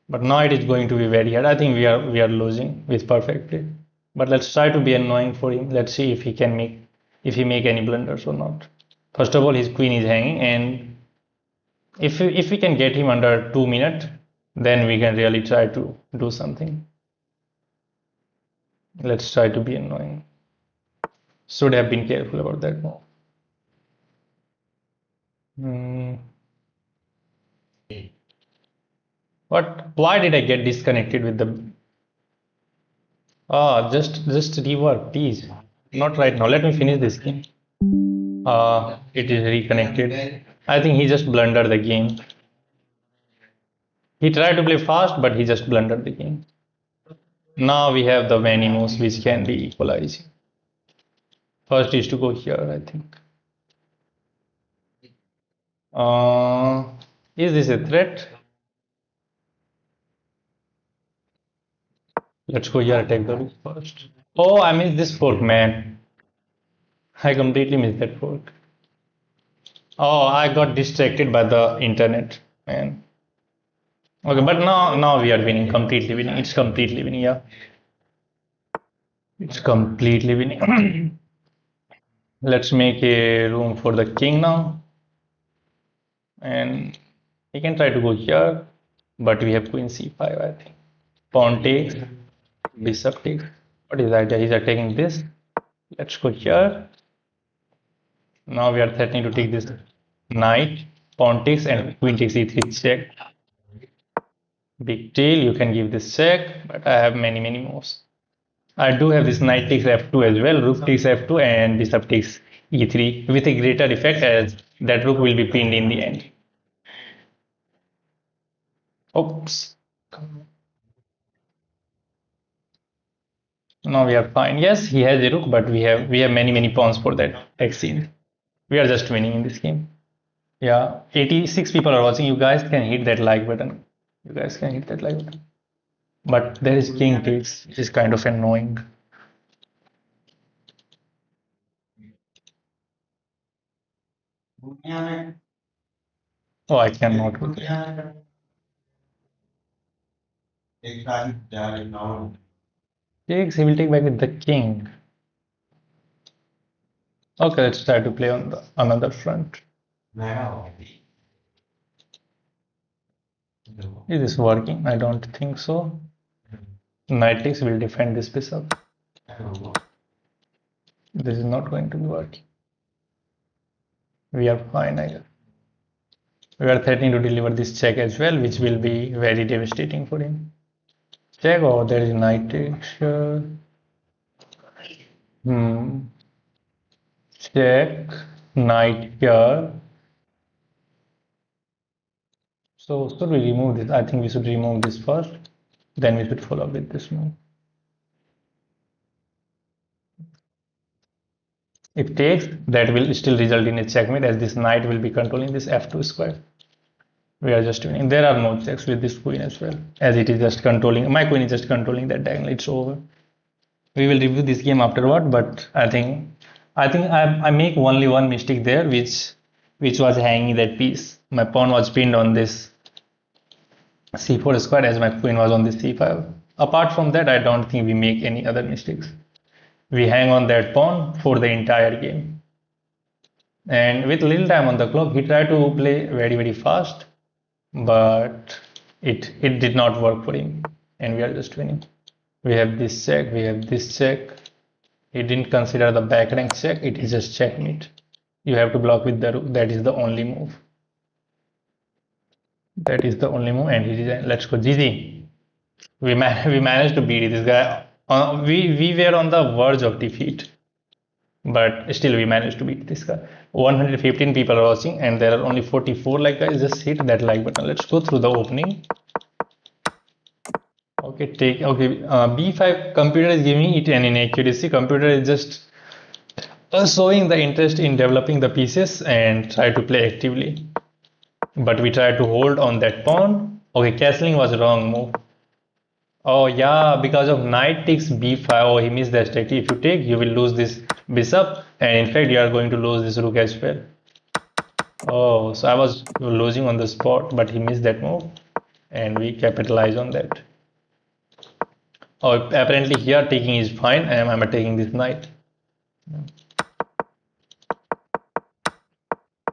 But now it is going to be very hard. I think we are losing with perfectly. But let's try to be annoying for him. Let's see if he make any blunders or not. First of all, his queen is hanging, and if we can get him under 2 minutes, then we can really try to do something. Let's try to be annoying. Should have been careful about that move. What? Why did I get disconnected with the? Just rework, please. Not right now. Let me finish this game. It is reconnected. I think he just blundered the game. He tried to play fast, but he just blundered the game. Now we have the many moves which can be equalizing. First is to go here, I think. Is this a threat? Let's go here, attack the rook first. Oh, I missed this fork, man. I completely missed that fork. Oh, I got distracted by the internet, man. Okay, but now we are winning, completely winning. It's completely winning, yeah. It's completely winning. Let's make a room for the king now. And he can try to go here, but we have queen c5, I think. Pawn takes, bishop takes. What is the idea? He's attacking this. Let's go here. Now we are threatening to take this knight. Pawn takes and queen takes e3 check. Big deal, you can give this check, but I have many moves. I do have this knight takes f2 as well, rook takes f2 and bishop takes e3 with a greater effect as that rook will be pinned in the end. Oops. Now we are fine. Yes, he has a rook, but we have many pawns for that exchange. We are just winning in this game. Yeah, 86 people are watching. You guys can hit that like button. You guys can hit that like button. But there is king takes, which is kind of annoying. Oh, I cannot. Takes, he will take back with the king. Okay, let's try to play on the another front. Is this working? I don't think so. Knight takes will defend this bishop. This is not going to be working. We are fine, I guess. We are threatening to deliver this check as well, which will be very devastating for him. Check. Oh, there is knight takes here. Check. Knight here. So should we remove this? I think we should remove this first. Then we should follow up with this move. If takes, that will still result in a checkmate as this knight will be controlling this f2 square. We are just winning. There are no checks with this queen as well, as it is just controlling. My queen is just controlling that diagonal. It's over. We will review this game afterward, but I think I make only one mistake there, which was hanging that piece. My pawn was pinned on this c4 square as my queen was on this c5. Apart from that, I don't think we make any other mistakes. We hang on that pawn for the entire game. And with little time on the clock, he tried to play very fast, but it did not work for him, and we are just winning. We have this check, we have this check. He didn't consider the back rank check, it is just checkmate. You have to block with the rook, that is the only move. That is the only move, and he designed. Let's go, GG. We managed to beat this guy. We were on the verge of defeat, but still we managed to beat this guy. 115 people are watching, and there are only 44 like guys. Just hit that like button. Let's go through the opening. Okay, take okay. B5 computer is giving it an inaccuracy. Computer is just showing the interest in developing the pieces and try to play actively. But we try to hold on that pawn. Okay, castling was wrong move. Oh yeah, because of knight takes b5. Oh, he missed that strategy. If you take, you will lose this bishop, and in fact, you are going to lose this rook as well. Oh, so I was losing on the spot, but he missed that move, and we capitalize on that. Oh, apparently here taking is fine, and I'm taking this knight.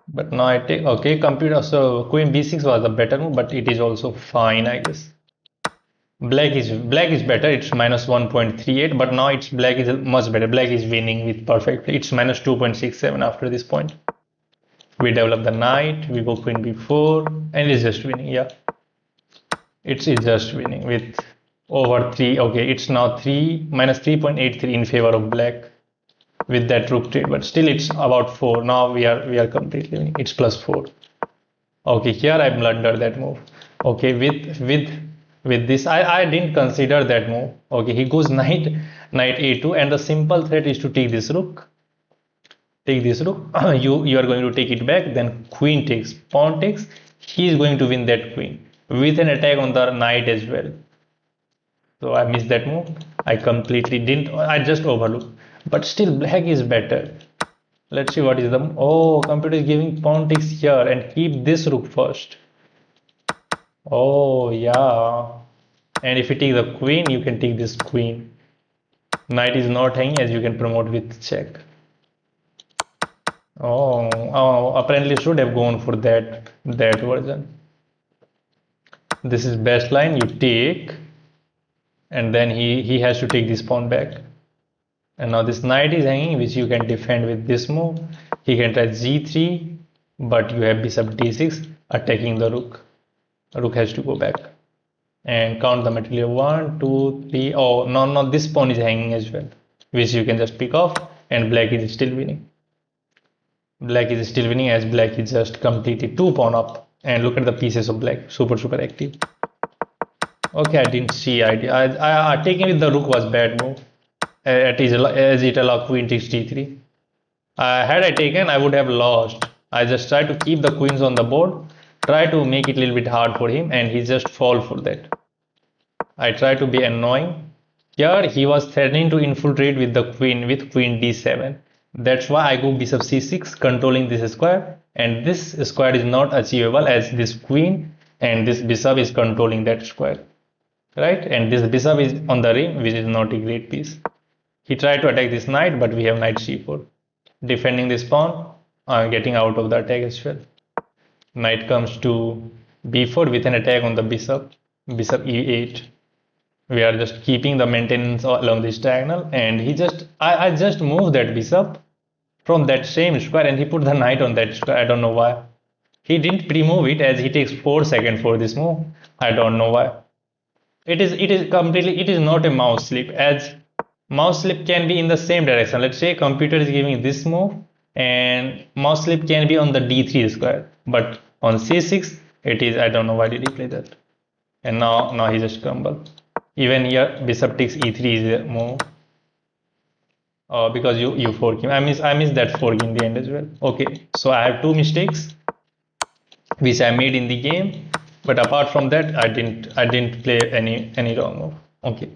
But now I take, okay, computer, so queen b6 was a better move, but it is also fine, I guess. Black is better, it's minus 1.38, but now it's black is much better. Black is winning with perfect. It's minus 2.67 after this point. We develop the knight, we go queen b4, and it's just winning, yeah. It's just winning with over 3. Okay, it's now 3 minus 3.83 in favor of black with that rook trade, but still it's about 4. Now we are completely winning. It's plus 4. Okay, here I blundered that move. Okay, with this I didn't consider that move. Okay, he goes knight a2, and the simple threat is to take this rook. Take this rook. you are going to take it back. Then queen takes, pawn takes. He is going to win that queen with an attack on the knight as well. So I missed that move. I completely didn't. I just overlooked. But still, black is better. Let's see what is the. Oh, computer is giving pawn takes here and keep this rook first. Oh yeah. And if you take the queen, you can take this queen. Knight is not hanging, as you can promote with check. Oh, apparently should have gone for that version. This is best line. You take, and then he has to take this pawn back. And now this knight is hanging, which you can defend with this move. He can try g3, but you have bishop d6 attacking the rook. Rook has to go back. And count the material 1, 2, 3. Oh no, this pawn is hanging as well, which you can just pick off, and black is still winning. Black is still winning as black is just completed 2 pawn up. And look at the pieces of black, super active. Okay, I didn't see idea. I taking with the rook was bad move. As it allowed queen takes d3. Had I taken, I would have lost. I just try to keep the queens on the board, try to make it a little bit hard for him, and he just fall for that. I try to be annoying. Here he was threatening to infiltrate with the queen with queen d7. That's why I go bishop c6, controlling this square, and this square is not achievable as this queen and this bishop is controlling that square, right? And this bishop is on the ring, which is not a great piece. He tried to attack this knight, but we have knight c4. Defending this pawn, getting out of the attack as well. Knight comes to b4 with an attack on the bishop, bishop e8. We are just keeping the maintenance along this diagonal, and I just moved that bishop from that same square, and he put the knight on that square. I don't know why. He didn't pre-move it, as he takes 4 seconds for this move. I don't know why. It is not a mouse slip, as mouse slip can be in the same direction. Let's say computer is giving this move, and mouse slip can be on the d3 square, but on c6 it is. I don't know why did he play that. And now he just crumbled. Even here bishop takes e3 is a move. Because you fork him. I miss that fork in the end as well. Okay, so I have 2 mistakes which I made in the game, but apart from that I didn't play any wrong move. Okay,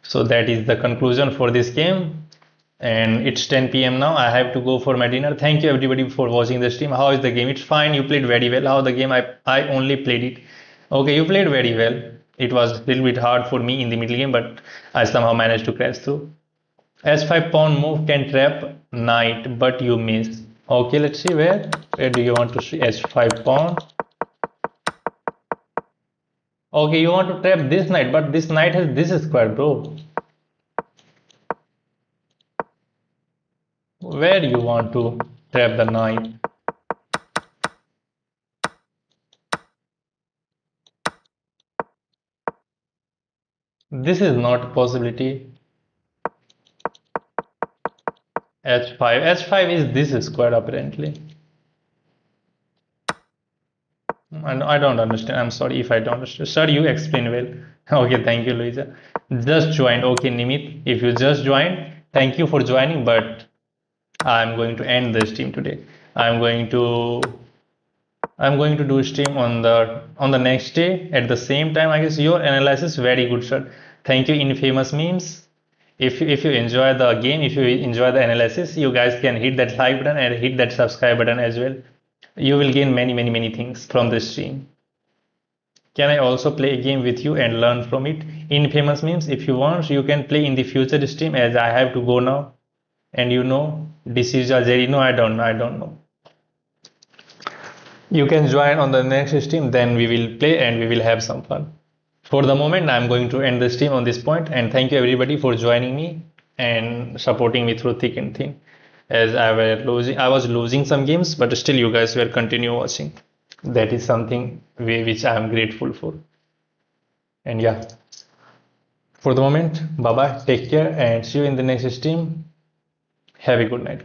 so that is the conclusion for this game, and it's 10 p.m. now. I have to go for my dinner. Thank you everybody for watching the stream. How is the game? It's fine. You played very well. How the game? I only played it. Okay, you played very well. It was a little bit hard for me in the middle game, but I somehow managed to crash through. S5 pawn move can trap knight, but you miss. Okay, let's see where do you want to see S5 pawn. Okay, you want to trap this knight, but this knight has this square, bro. Where you want to trap the knight? This is not a possibility. H5 is this square apparently. I don't understand. I'm sorry if I don't understand. Sir, you explain well. Okay, thank you, Luisa. Just joined. Okay, Nimit, if you just joined, thank you for joining, but I'm going to end the stream today. I'm going to I'm going to do stream on the next day at the same time. I guess your analysis very good, sir. Thank you, Infamous Memes. If you enjoy the game, if you enjoy the analysis, you guys can hit that like button and hit that subscribe button as well. You will gain many things from this stream. Can I also play a game with you and learn from it? Infamous Memes, if you want, you can play in the future stream as I have to go now. And you know, this is a Jerry. No, I don't know. You can join on the next stream, then we will play and we will have some fun. For the moment, I'm going to end the stream on this point, and thank you everybody for joining me and supporting me through thick and thin. As I was losing some games, but still you guys were continue watching. That is something which I am grateful for. And yeah, for the moment, bye bye, take care, and see you in the next stream. Have a good night.